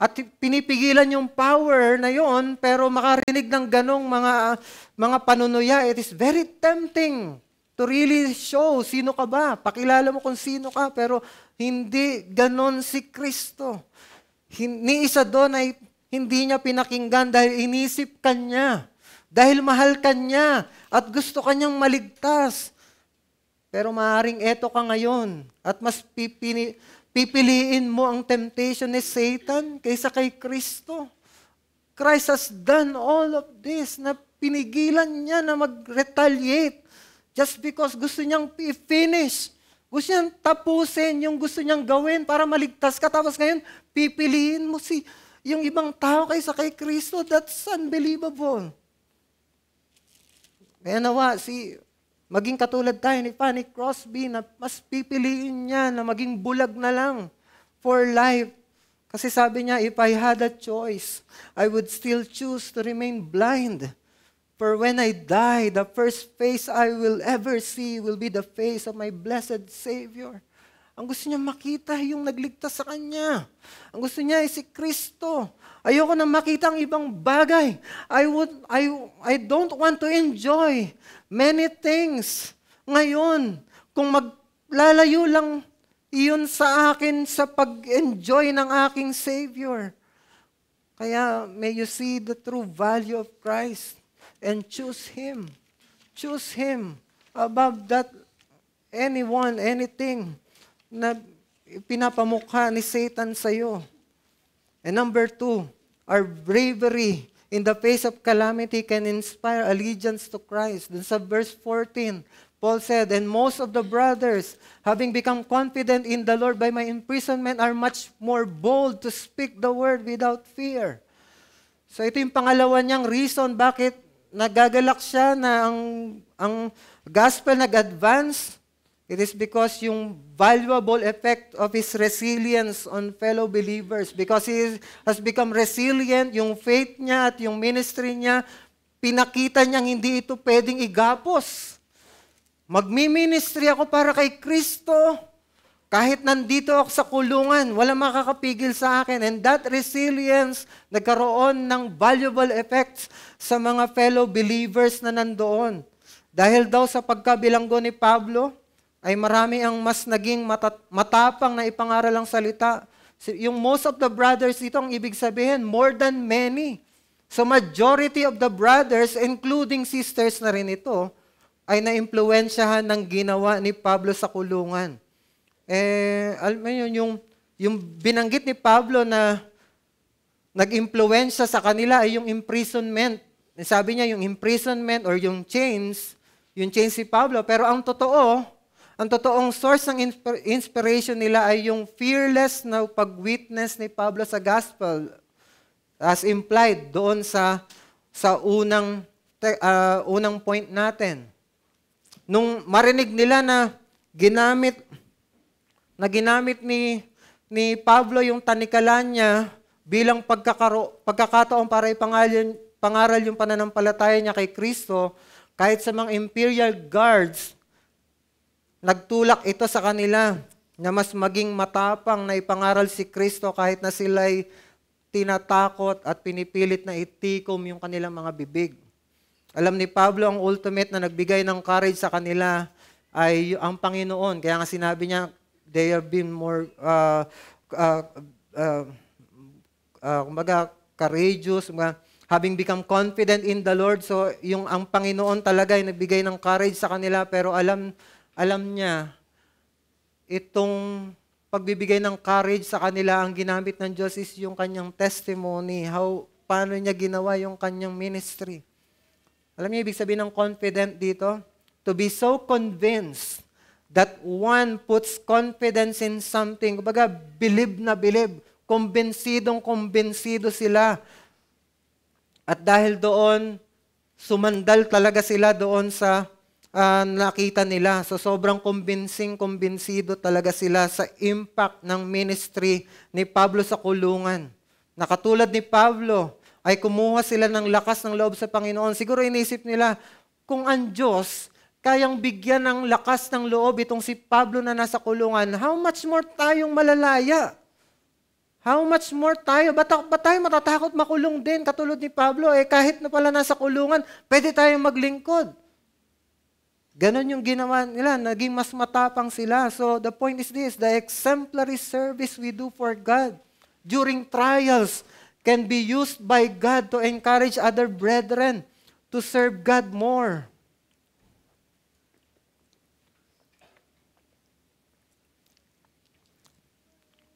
At pinipigilan yung power na yon, pero makarinig ng ganong mga panunuya, it is very tempting to really show sino ka ba. Pakilala mo kung sino ka, pero hindi ganon si Kristo. Ni isa doon ay hindi niya pinakinggan dahil inisip ka niya. Dahil mahal ka niya at gusto ka niyang maligtas. Pero maaaring eto ka ngayon at mas pipiliin mo ang temptation ni Satan kaysa kay Kristo. Christ has done all of this na pinigilan niya na mag-retaliate just because gusto niyang i-finish. Gusto niyang tapusin yung gusto niyang gawin para maligtas ka. Tapos ngayon, pipiliin mo yung ibang tao kaysa kay Kristo. That's unbelievable. Kaya nawa, maging katulad tayo ni Fanny Crosby na mas pipiliin niya na maging bulag na lang for life. Kasi sabi niya, if I had a choice, I would still choose to remain blind. For when I die, the first face I will ever see will be the face of my blessed Savior. Ang gusto niya makita yung nagligtas sa kanya. Ang gusto niya ay si Kristo. Ayoko na makita ang ibang bagay. I don't want to enjoy many things. Ngayon, kung maglalayo lang iyon sa akin sa pag-enjoy ng aking Savior. Kaya may you see the true value of Christ. And choose Him. Choose Him above that anyone, anything na pinapamukha ni Satan sa iyo. And number 2, our bravery in the face of calamity can inspire allegiance to Christ. Dun sa verse 14, Paul said, and most of the brothers, having become confident in the Lord by my imprisonment, are much more bold to speak the word without fear. So ito yung pangalawa niyang reason bakit nagagalak siya na ang gospel nag-advance. It is because yung valuable effect of his resilience on fellow believers. Because he has become resilient, yung faith niya at yung ministry niya, pinakita niyang hindi ito pwedeng igapos. Magmi-ministry ako para kay Kristo. Kahit nandito ako sa kulungan, wala makakapigil sa akin. And that resilience, nagkaroon ng valuable effects sa mga fellow believers na nandoon. Dahil daw sa pagkabilanggo ni Pablo, ay marami ang mas naging matapang na ipangaral ang salita. Yung most of the brothers, ito ang ibig sabihin, more than many. So majority of the brothers, including sisters na rin ito, ay naimpluwensyahan ng ginawa ni Pablo sa kulungan. Alam mo yun, yung binanggit ni Pablo na nag-impluwensya sa kanila ay yung imprisonment. Sabi niya yung imprisonment or yung chains si Pablo. Pero ang totoong source ng inspiration nila ay yung fearless na pag-witness ni Pablo sa gospel as implied doon sa unang point natin. Nung marinig nila na ginamit ni Pablo yung tanikalan niya bilang pagkakataon para ipangaral yung pananampalataya niya kay Kristo, kahit sa mga imperial guards, nagtulak ito sa kanila na mas maging matapang na ipangaral si Kristo kahit na sila'y tinatakot at pinipilit na itikom yung kanilang mga bibig. Alam ni Pablo, ang ultimate na nagbigay ng courage sa kanila ay ang Panginoon. Kaya nga sinabi niya, they have been more courageous, having become confident in the Lord. So, ang Panginoon talaga ay nagbigay ng courage sa kanila, pero alam niya, itong pagbibigay ng courage sa kanila, ang ginamit ng Diyos is yung kanyang testimony, paano niya ginawa yung kanyang ministry. Alam niyo, ibig sabihin ng confident dito? To be so convinced that one puts confidence in something. Kumbaga, believe na believe. Kumbensidong-kumbensido sila. At dahil doon, sumandal talaga sila doon sa nakita nila. So sobrang kumbinsido talaga sila sa impact ng ministry ni Pablo sa kulungan. na katulad ni Pablo, ay kumuha sila ng lakas ng loob sa Panginoon. Siguro inisip nila, kung ang Diyos kayang bigyan ng lakas ng loob itong si Pablo na nasa kulungan, how much more tayong malalaya? How much more tayo? Ba't tayo matatakot makulong din katulad ni Pablo? Kahit na pala nasa kulungan, pwede tayong maglingkod. Ganon yung ginawa nila, naging mas matapang sila. So the point is this, the exemplary service we do for God during trials can be used by God to encourage other brethren to serve God more.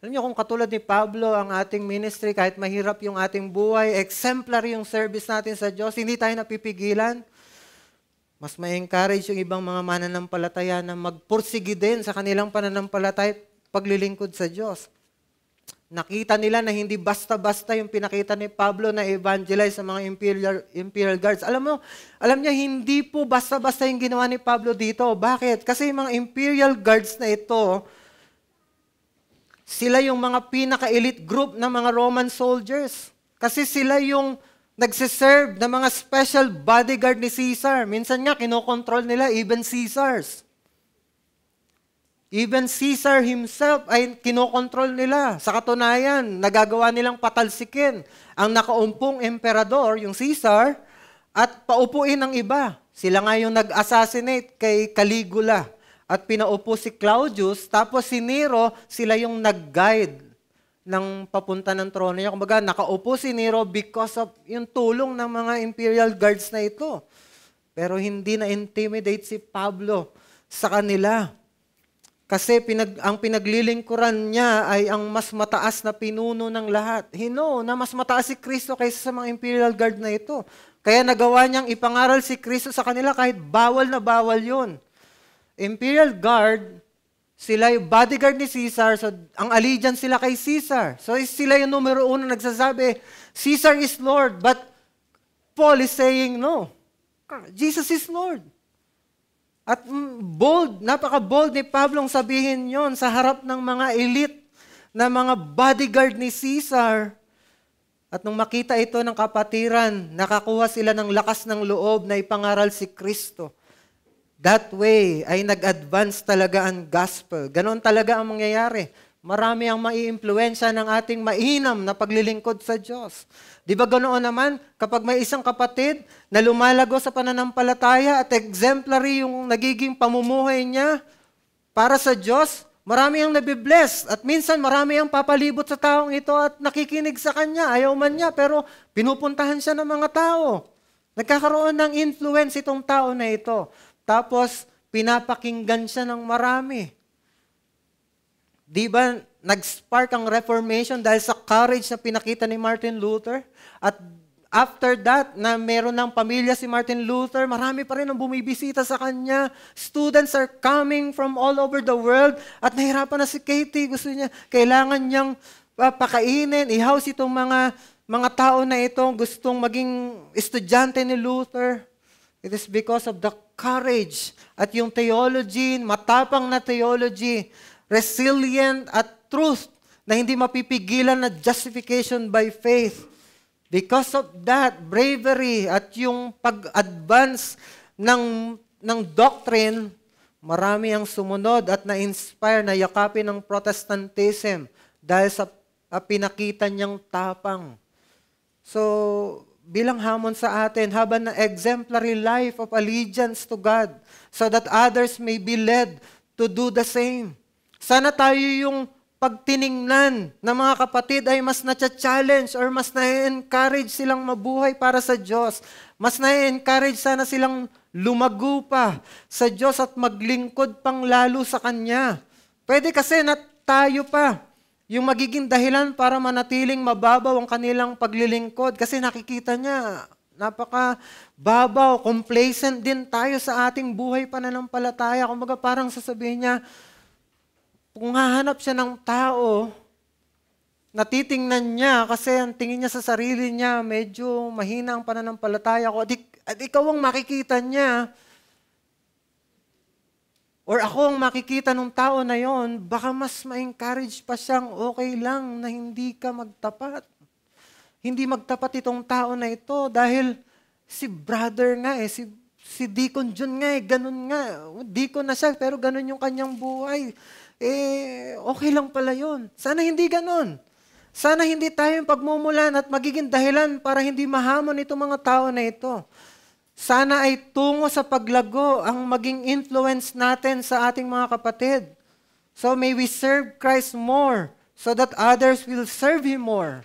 Alam niyo, kung katulad ni Pablo ang ating ministry, kahit mahirap yung ating buhay, exemplary yung service natin sa Diyos, hindi tayo napipigilan. Mas ma-encourage yung ibang mga mananampalataya na magpursige din sa kanilang pananampalataya paglilingkod sa Diyos. Nakita nila na hindi basta-basta yung pinakita ni Pablo na evangelize sa mga imperial guards. Alam niya, hindi po basta-basta yung ginawa ni Pablo dito. Bakit? Kasi yung mga imperial guards na ito, sila yung mga pinaka-elite group ng mga Roman soldiers. Kasi sila yung nagsiserve ng mga special bodyguard ni Caesar. Minsan nga, kinokontrol nila even Caesars. Even Caesar himself ay kinokontrol nila. Sa katunayan, nagagawa nilang patalsikin ang nakaumpong emperador, yung Caesar, at paupuin ng iba. Sila nga yung nag-assassinate kay Caligula at pinaupo si Claudius, tapos si Nero, sila yung nag-guide ng papunta ng trono niya. Kumbaga, nakaupo si Nero because of yung tulong ng mga imperial guards na ito. Pero hindi na-intimidate si Pablo sa kanila. Kasi ang pinaglilingkuran niya ay ang mas mataas na pinuno ng lahat. Na mas mataas si Kristo kaysa sa mga imperial guard na ito. Kaya nagawa niyang ipangaral si Kristo sa kanila kahit bawal na bawal yun. Imperial guard, sila yung bodyguard ni Caesar, so ang allegiance sila kay Caesar. So sila yung numero uno nagsasabi, Caesar is Lord, but Paul is saying no. Jesus is Lord. At napaka-bold ni Pablong sabihin yon sa harap ng mga elite na mga bodyguard ni Caesar. At nung makita ito ng kapatiran, nakakuha sila ng lakas ng loob na ipangaral si Kristo. That way ay nag-advance talaga ang gospel. Ganon talaga ang mangyayari. Marami ang mai-impluwensya ng ating mainam na paglilingkod sa Diyos. Di ba ganoon naman, kapag may isang kapatid na lumalago sa pananampalataya at exemplary yung nagiging pamumuhay niya para sa Diyos, marami ang nabibless. At minsan marami ang papalibot sa taong ito at nakikinig sa kanya. Ayaw man niya, pero pinupuntahan siya ng mga tao. Nagkakaroon ng influence itong tao na ito. Tapos, pinapakinggan siya ng marami. Di ba, nag-spark ang Reformation dahil sa courage na pinakita ni Martin Luther? At after that, na meron ng pamilya si Martin Luther, marami pa rin ang bumibisita sa kanya. Students are coming from all over the world. At nahirapan na si Katie. Gusto niya, kailangan niyang pakainin, i-house itong mga tao na ito, gustong maging estudyante ni Luther. It is because of the courage at yung theology, matapang na theology, resilient at truth na hindi mapipigilan na justification by faith. Because of that, bravery at yung pag-advance ng doctrine, marami ang sumunod at na-inspire na yakapin ng Protestantism dahil sa pinakita niyang tapang. So, bilang hamon sa atin, habang na exemplary life of allegiance to God so that others may be led to do the same. Sana tayo yung pagtiningnan ng mga kapatid ay mas na-challenge or mas na-encourage silang mabuhay para sa Diyos. Mas na-encourage sana silang lumago pa sa Diyos at maglingkod pang lalo sa Kanya. Pwede kasi na tayo pa yung magiging dahilan para manatiling mababaw ang kanilang paglilingkod kasi nakikita niya, napaka-babaw, complacent din tayo sa ating buhay pananampalataya. Kumbaga parang sasabihin niya, kung hahanap siya ng tao, natitingnan niya kasi ang tingin niya sa sarili niya, medyo mahina ang pananampalataya ko. At ikaw ang makikita niya, or ako ang makikita ng tao na yon, baka mas ma-encourage pa siyang okay lang na hindi ka magtapat. hindi magtapat itong tao na ito dahil si brother nga si Deacon John nga ganun nga. Deacon na siya pero ganun yung kanyang buhay. Okay lang pala yun. Sana hindi ganun. Sana hindi tayo yung pagmumulan at magiging dahilan para hindi mahamon itong mga tao na ito. Sana ay tungo sa paglago ang maging influence natin sa ating mga kapatid. So may we serve Christ more so that others will serve Him more.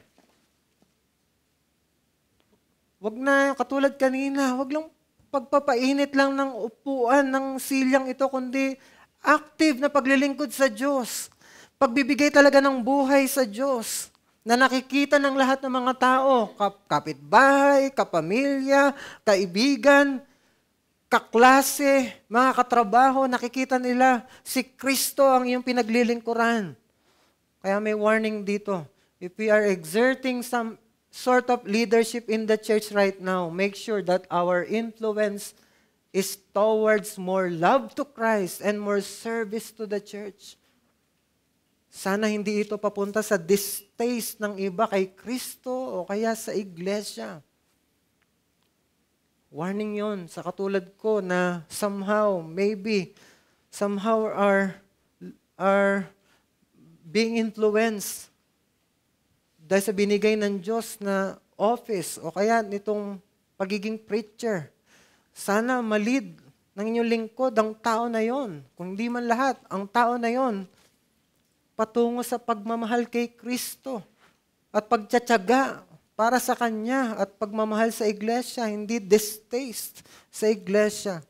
Wag na, katulad kanina, wag lang pagpapainit lang ng upuan ng silyang ito, kundi active na paglilingkod sa Diyos. Pagbibigay talaga ng buhay sa Diyos na nakikita ng lahat ng mga tao, kapitbahay, kapamilya, kaibigan, kaklase, mga katrabaho, nakikita nila si Kristo ang iyong pinaglilingkuran. Kaya may warning dito. If we are exerting some sort of leadership in the church right now, make sure that our influence is towards more love to Christ and more service to the church. Sana hindi ito papunta sa distaste ng iba kay Kristo o kaya sa iglesia. Warning yon sa katulad ko na somehow are being influenced dahil sa binigay ng Diyos na office o kaya nitong pagiging preacher. Sana malid ng inyong lingkod ang tao na yon. Kung hindi man lahat, ang tao na yon patungo sa pagmamahal kay Kristo at pagtsatsaga para sa Kanya at pagmamahal sa iglesia, hindi distaste sa iglesia.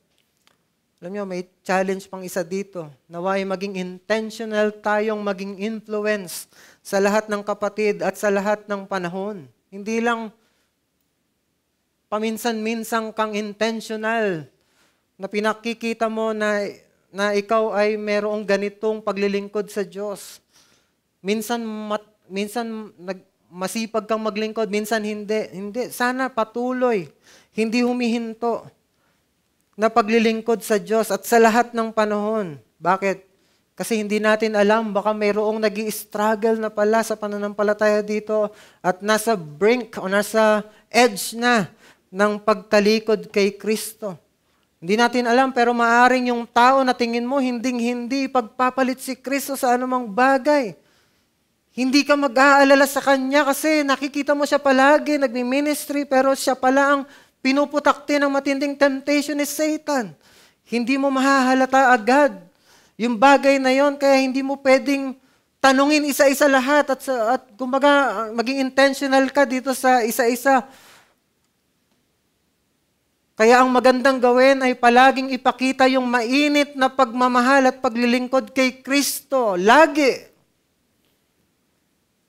Alam niyo, may challenge pang isa dito. Naway maging intentional tayong maging influence sa lahat ng kapatid at sa lahat ng panahon. Hindi lang paminsan-minsang kang intentional na pinakikita mo na ikaw ay merong ganitong paglilingkod sa Diyos. Minsan masipag kang maglingkod, minsan hindi. Hindi. Sana patuloy, hindi humihinto na paglilingkod sa Diyos at sa lahat ng panahon. Bakit? Kasi hindi natin alam, baka mayroong nag-i-struggle na pala sa pananampalataya dito at nasa brink o nasa edge na ng pagtalikod kay Kristo. Hindi natin alam, pero maaring yung tao na tingin mo, hindi pagpapalit si Kristo sa anumang bagay. Hindi ka mag-aalala sa Kanya kasi nakikita mo siya palagi, nagmi-ministry, pero siya pala ang pinuputakti ng matinding temptation ni Satan. Hindi mo mahahalata agad yung bagay na yon, kaya hindi mo pwedeng tanungin isa-isa lahat at kumbaga maging intentional ka dito sa isa-isa. Kaya ang magandang gawin ay palaging ipakita yung mainit na pagmamahal at paglilingkod kay Kristo. Lagi.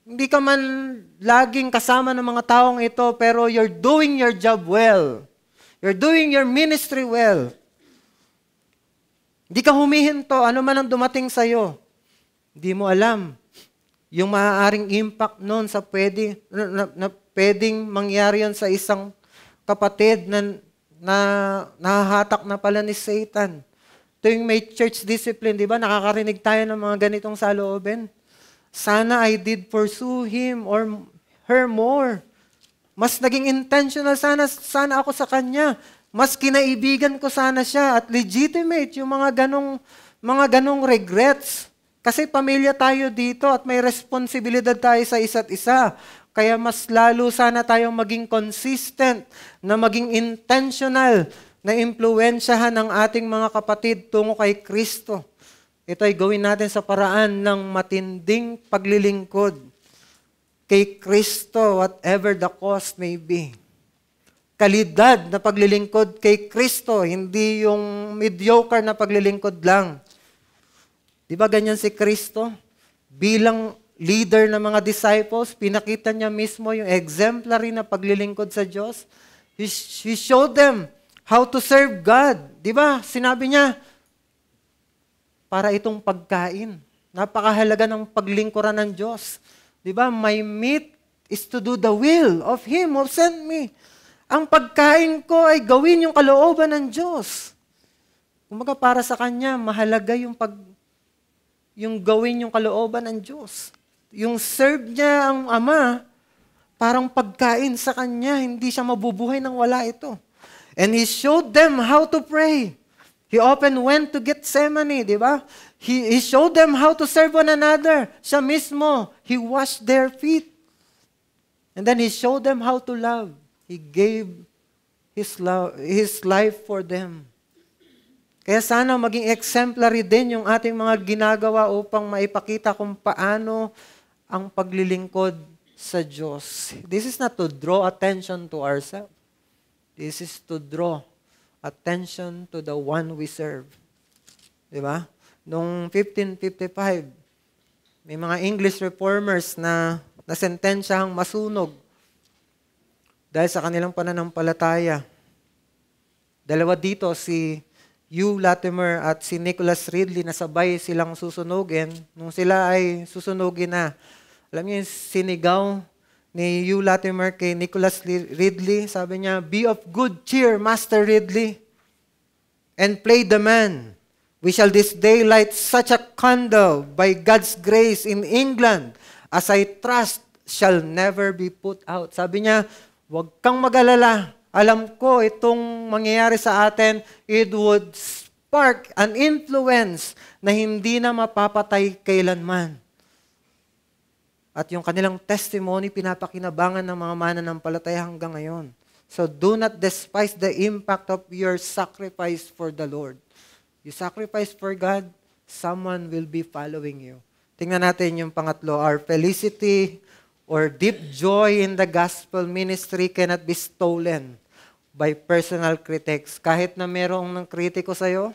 Hindi ka man laging kasama ng mga taong ito, pero you're doing your job well. You're doing your ministry well. Hindi ka humihinto, ano man ang dumating sa'yo. Hindi mo alam yung maaaring impact noon sa pwedeng mangyari yon sa isang kapatid na nahahatak na pala ni Satan. Tuwing may church discipline, di ba? Nakakarinig tayo ng mga ganitong saloobin. Sana I did pursue him or her more. Mas naging intentional sana ako sa kanya. Mas kinaibigan ko sana siya at legitimate yung mga ganong regrets. Kasi pamilya tayo dito at may responsibilidad tayo sa isa't isa. Kaya mas lalo sana tayong maging consistent, na maging intentional, na impluwensyahan ng ating mga kapatid tungo kay Kristo. Ito ay gawin natin sa paraan ng matinding paglilingkod kay Kristo, whatever the cost may be. Kalidad na paglilingkod kay Kristo, hindi yung mediocre na paglilingkod lang. Di ba ganyan si Kristo? Bilang leader ng mga disciples, pinakita niya mismo yung exemplary na paglilingkod sa Diyos. He showed them how to serve God. Di ba? Sinabi niya, para itong pagkain. Napakahalaga ng paglingkuran ng Diyos. Di ba? My meat is to do the will of Him who sent me. Ang pagkain ko ay gawin yung kalooban ng Diyos. Kumaga para sa Kanya, mahalaga yung gawin yung kalooban ng Diyos. Yung serve niya ang Ama, parang pagkain sa kanya. Hindi siya mabubuhay nang wala ito. And He showed them how to pray. He often went to Gethsemane, di ba? He showed them how to serve one another. Siya mismo, He washed their feet. And then He showed them how to love. He gave His life for them. Kaya sana maging exemplary din yung ating mga ginagawa upang maipakita kung paano ang paglilingkod sa Diyos. This is not to draw attention to ourselves. This is to draw attention to the one we serve. Di ba? Noong 1555, may mga English reformers na nasentensyahang masunog dahil sa kanilang pananampalataya. Dalawa dito, si Hugh Latimer at si Nicholas Ridley, na sabay silang susunugin. Nung sila ay susunugin na, alam niyo yung sinigaw ni Hugh Latimer kay Nicholas Ridley, sabi niya, "Be of good cheer, Master Ridley, and play the man. We shall this day light such a candle by God's grace in England as I trust shall never be put out." Sabi niya, huwag kang mag-alala. Alam ko itong mangyayari sa atin, it would spark an influence na hindi na mapapatay kailanman. At yung kanilang testimony, pinapakinabangan ng mga mananampalataya hanggang ngayon. So do not despise the impact of your sacrifice for the Lord. You sacrifice for God, someone will be following you. Tingnan natin yung pangatlo. Our felicity or deep joy in the gospel ministry cannot be stolen by personal critics. Kahit na merong ng kritiko sa'yo,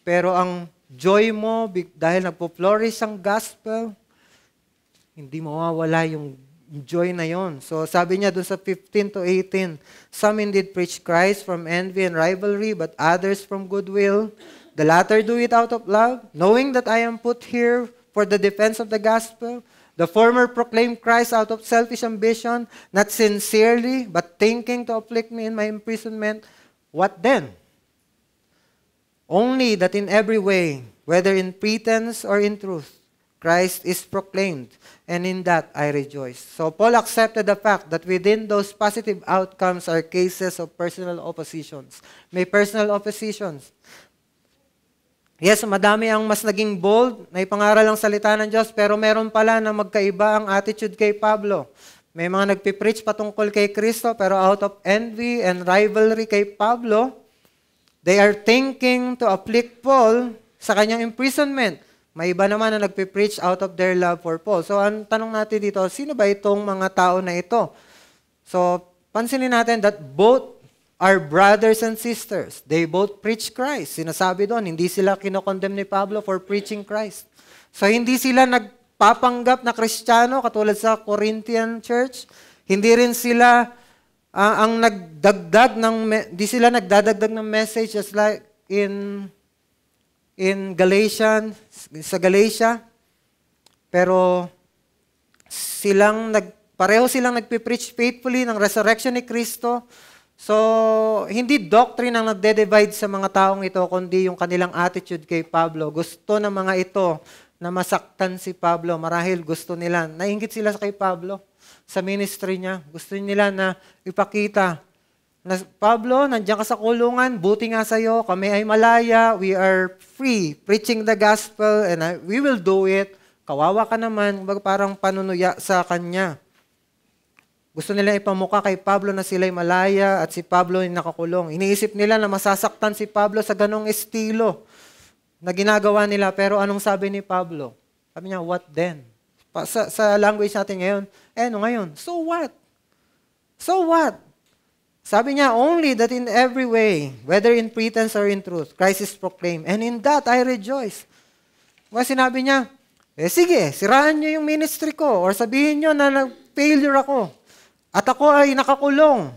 pero ang joy mo, dahil nagpo-flourish ang gospel, hindi mawawala yung joy na yon. So sabi niya doon sa 15 to 18, "Some indeed preach Christ from envy and rivalry, but others from goodwill. The latter do it out of love, knowing that I am put here for the defense of the gospel. The former proclaim Christ out of selfish ambition, not sincerely, but thinking to afflict me in my imprisonment. What then? Only that in every way, whether in pretense or in truth, Christ is proclaimed, and in that I rejoice." So Paul accepted the fact that within those positive outcomes are cases of personal oppositions. May personal oppositions. Yes, madami ang mas naging bold, na ipangaral ang salita ng Diyos, pero meron pala na magkaiba ang attitude kay Pablo. May mga nagpipreach patungkol kay Kristo, pero out of envy and rivalry kay Pablo, they are thinking to afflict Paul sa kanyang imprisonment. May iba naman na nagpipreach out of their love for Paul. So, ang tanong natin dito, sino ba itong mga tao na ito? So, pansinin natin that both are brothers and sisters. They both preach Christ. Sinasabi doon, hindi sila kinokondemn ni Pablo for preaching Christ. So, hindi sila nagpapanggap na Kristiyano katulad sa Corinthian church. Hindi rin sila ang nagdagdag hindi sila nagdadagdag ng message just like in sa Galatia, pero pareho silang nagpipreach faithfully ng resurrection ni Kristo. So, hindi doctrine ang nagde-divide sa mga taong ito, kundi yung kanilang attitude kay Pablo. Gusto ng mga ito na masaktan si Pablo. Marahil gusto nila, nainggit sila kay Pablo sa ministry niya. Gusto nila na ipakita na, "Pablo, nandiyan ka sa kulungan, buti nga sa'yo, kami ay malaya, we are free, preaching the gospel, and we will do it. Kawawa ka naman," parang panunuya sa kanya. Gusto nila ipamukha kay Pablo na sila'y malaya at si Pablo ay nakakulong. Iniisip nila na masasaktan si Pablo sa ganong estilo na ginagawa nila, pero anong sabi ni Pablo? Sabi niya, "What then?" Sa language natin ngayon, ngayon, so what? So what? Sabi niya, "Only that in every way, whether in pretense or in truth, Christ is proclaimed, and in that I rejoice." Kaya sinabi niya, sige, siraan niyo yung ministry ko, or sabihin niyo na failure ako, at ako ay nakakulong.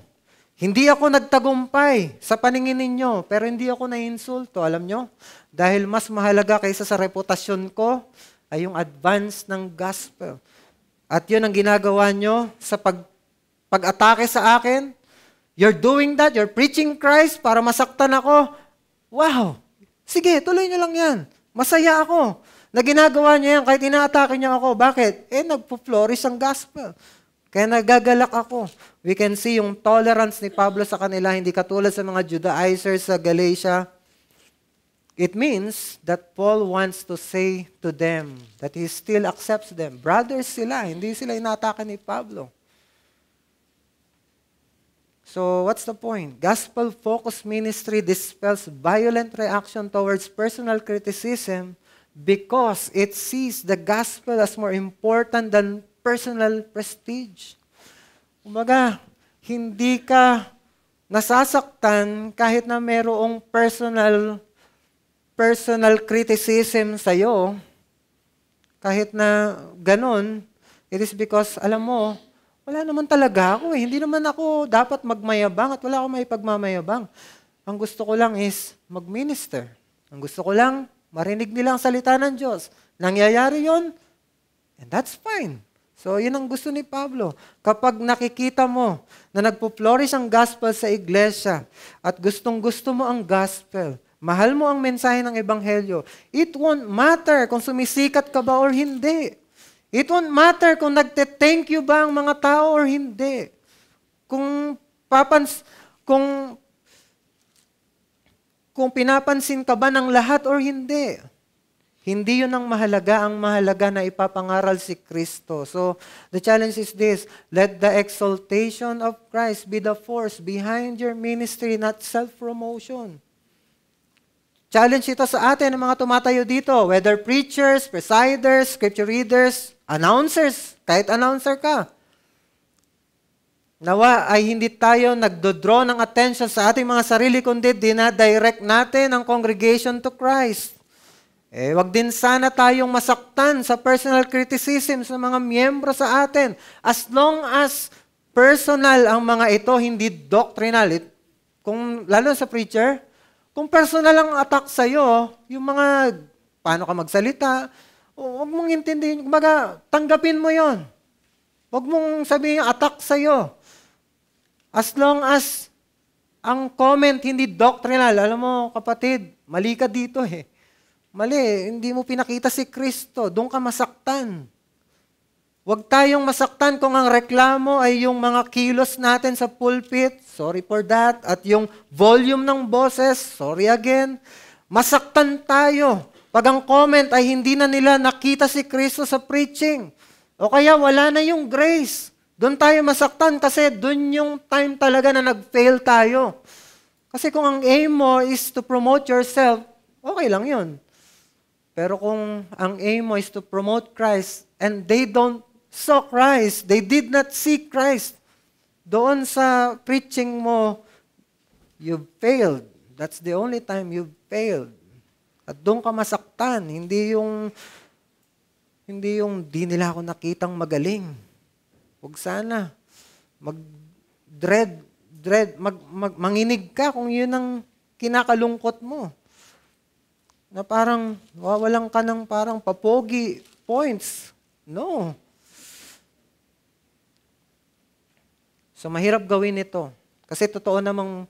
Hindi ako nagtagumpay sa paningin ninyo, pero hindi ako na-insulto. Alam niyo, dahil mas mahalaga kaysa sa reputasyon ko, ay yung advance ng gospel. At yun ang ginagawa niyo sa pag-atake sa akin. You're doing that, you're preaching Christ para masaktan ako. Wow! Sige, tuloy niyo lang yan. Masaya ako. Na ginagawa niya yan kahit inaatake niya ako. Bakit? Nagpo-flourish ang gospel. Kaya nagagalak ako. We can see yung tolerance ni Pablo sa kanila, hindi katulad sa mga Judaizers sa Galatia. It means that Paul wants to say to them that he still accepts them. Brothers sila, hindi sila inatake ni Pablo. So, what's the point? Gospel-focused ministry dispels violent reaction towards personal criticism because it sees the gospel as more important than personal prestige. Kumbaga, hindi ka nasasaktan kahit na merong personal criticism sa'yo, kahit na ganun, it is because, alam mo, wala naman talaga ako eh. Hindi naman ako dapat magmayabang at wala akong maipagmamayabang. Ang gusto ko lang is mag-minister. Ang gusto ko lang, marinig nila ang salita ng Diyos. Nangyayari yon, and that's fine. So, yun ang gusto ni Pablo. Kapag nakikita mo na nagpo-flourish ang gospel sa iglesia at gustong-gusto mo ang gospel, mahal mo ang mensahe ng Ebanghelyo, it won't matter kung sumisikat ka ba or hindi. It won't matter kung nagte-thank you ba ang mga tao or hindi. Kung pinapansin ka ba ng lahat or hindi. Hindi yun ang mahalaga. Ang mahalaga na ipapangaral si Kristo. So, the challenge is this: let the exaltation of Christ be the force behind your ministry, not self-promotion. Challenge ito sa atin ng mga tumatayo dito, whether preachers, presiders, scripture readers, announcers, kahit announcer ka. Nawa ay hindi tayo nagdodraw ng attention sa ating mga sarili, kundi dinadirect natin ang congregation to Christ. Wag din sana tayong masaktan sa personal criticism sa mga miyembro sa atin. As long as personal ang mga ito, hindi doctrinal. Kung lalo sa preacher, kung personal ang attack sa'yo, yung mga paano ka magsalita, huwag mong intindihin, kumbaga, tanggapin mo yon. Huwag mong sabihin attack sa'yo. As long as ang comment hindi doctrinal, alam mo kapatid, mali ka dito eh. Mali, hindi mo pinakita si Kristo, doon ka masaktan. Huwag tayong masaktan kung ang reklamo ay yung mga kilos natin sa pulpit, sorry for that, at yung volume ng boses, sorry again. Masaktan tayo pag ang comment ay hindi na nila nakita si Kristo sa preaching. O kaya wala na yung grace. Doon tayo masaktan kasi doon yung time talaga na nag-fail tayo. Kasi kung ang aim mo is to promote yourself, okay lang yun. Pero kung ang aim mo is to promote Christ and they don't saw Christ, they did not see Christ, doon sa preaching mo, you've failed. That's the only time you've failed. At doon ka masaktan, hindi yung di nila ako nakitang magaling. Huwag sana. Manginig ka kung yun ang kinakalungkot mo. Na parang wawalan ka ng parang papogi points. No. So, mahirap gawin ito. Kasi totoo namang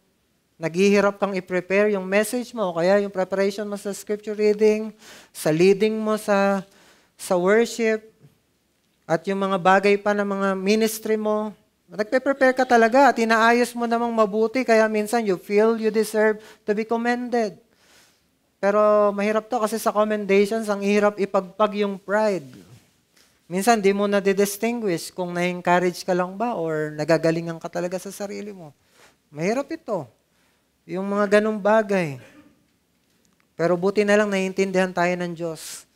naghihirap kang i-prepare yung message mo, o kaya yung preparation mo sa scripture reading, sa leading mo sa worship, at yung mga bagay pa ng mga ministry mo. Nagpe-prepare ka talaga at inaayos mo namang mabuti, kaya minsan you feel you deserve to be commended. Pero mahirap to kasi sa commendations, ang hirap ipagpag yung pride. Minsan, di mo na-distinguish kung na-encourage ka lang ba or nagagalingan ka talaga sa sarili mo. Mahirap ito. Yung mga ganong bagay. Pero buti na lang naiintindihan tayo ng Diyos.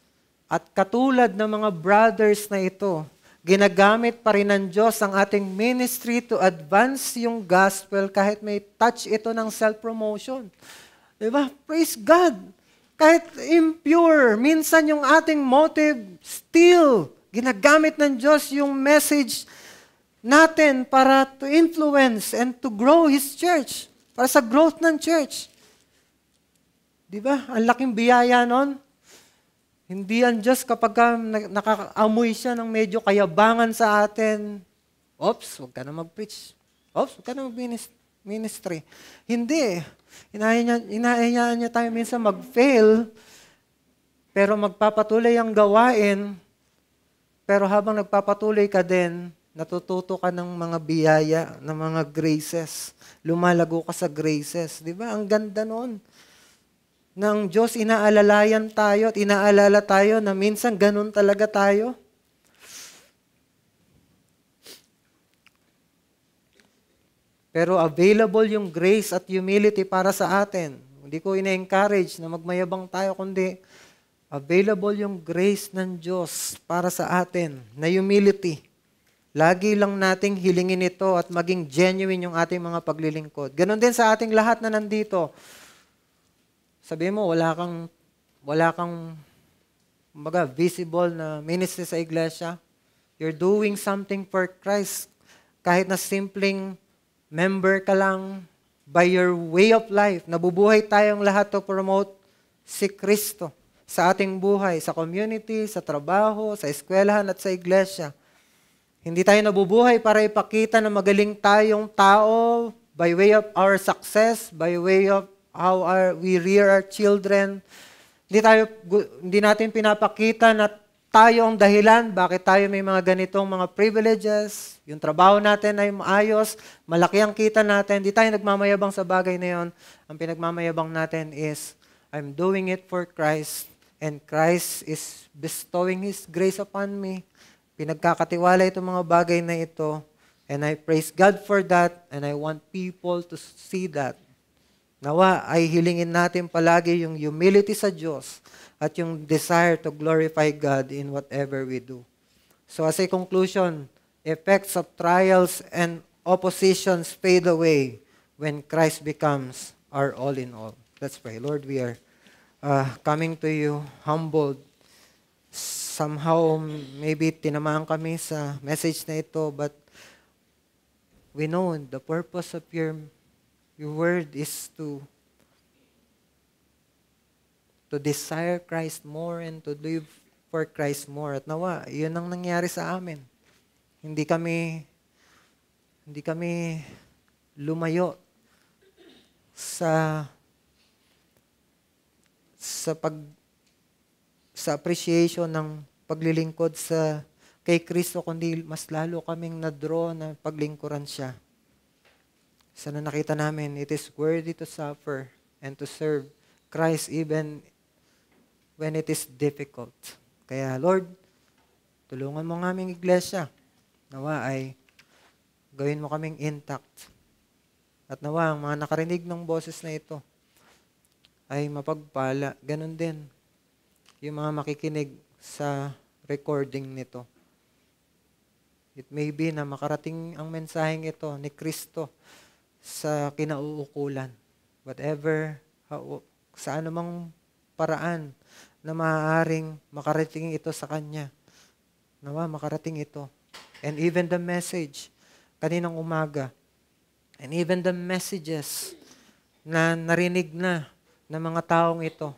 At katulad ng mga brothers na ito, ginagamit pa rin ng Diyos ang ating ministry to advance yung gospel kahit may touch ito ng self-promotion. Diba? Praise God! Kahit impure, minsan yung ating motive still ginagamit ng Diyos yung message natin para to influence and to grow His church. Para sa growth ng church. Di ba? Ang laking biyaya nun. Hindi ang Diyos kapag nakakaamoy siya ng medyo kayabangan sa atin. Oops, huwag ka na mag-preach. Oops, huwag ka na mag-ministry. Hindi. Inahayaan niya tayo minsan mag-fail Pero magpapatuloy ang gawain, pero habang nagpapatuloy ka din, natututo ka ng mga biyaya, ng mga graces. Lumalago ka sa graces. Di ba? Ang ganda noon. Ng Diyos, inaalalayan tayo at inaalala tayo na minsan ganun talaga tayo. Pero available yung grace at humility para sa atin. Hindi ko ina-encourage na magmayabang tayo, kundi available yung grace ng Diyos para sa atin na humility. Lagi lang nating hilingin ito at maging genuine yung ating mga paglilingkod. Ganon din sa ating lahat na nandito. Sabihin mo, wala kang visible na ministry sa iglesia. You're doing something for Christ. Kahit na simpleng member ka lang, by your way of life, nabubuhay tayong lahat to promote si Kristo sa ating buhay, sa community, sa trabaho, sa eskwelahan at sa iglesia. Hindi tayo nabubuhay para ipakita na magaling tayong tao by way of our success, by way of how we rear our children. Hindi natin pinapakita na tayo ang dahilan bakit tayo may mga ganitong mga privileges, yung trabaho natin ay maayos, malaki ang kita natin, hindi tayo nagmamayabang sa bagay na yon. Ang pinagmamayabang natin is, I'm doing it for Christ, and Christ is bestowing His grace upon me. Pinagkakatiwala itong mga bagay na ito, and I praise God for that, and I want people to see that. Nawa ay hilingin natin palagi yung humility sa Diyos at yung desire to glorify God in whatever we do. So as a conclusion, effects of trials and oppositions fade away when Christ becomes our all in all. Let's pray. Lord, we are coming to you humbled. Somehow, maybe tinamaan kami sa message na ito, but we know the purpose of your word is to desire Christ more and to live for Christ more. At nawa, yun ang nangyari sa amin. Hindi kami lumayo sa appreciation ng paglilingkod kay Kristo, kundi mas lalo kaming na-draw na paglingkuran siya. Sana nakita namin, it is worthy to suffer and to serve Christ even when it is difficult. Kaya Lord, tulungan mo ng aming iglesia. Nawa ay gawin mo kaming intact. At nawa ang mga nakarinig ng boses na ito ay mapagpala. Ganon din yung mga makikinig sa recording nito. It may be na makarating ang mensaheng ito ni Kristo sa kinauukulan. Whatever, sa anumang paraan na maaaring makarating ito sa Kanya. Nawa, makarating ito. And even the message, kaninang umaga, and even the messages na narinig na ng mga taong ito,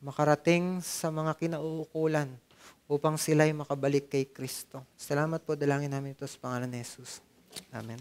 makarating sa mga kinauukulan upang sila'y makabalik kay Kristo. Salamat po, dalangin namin ito sa pangalan ni Jesus. Amen.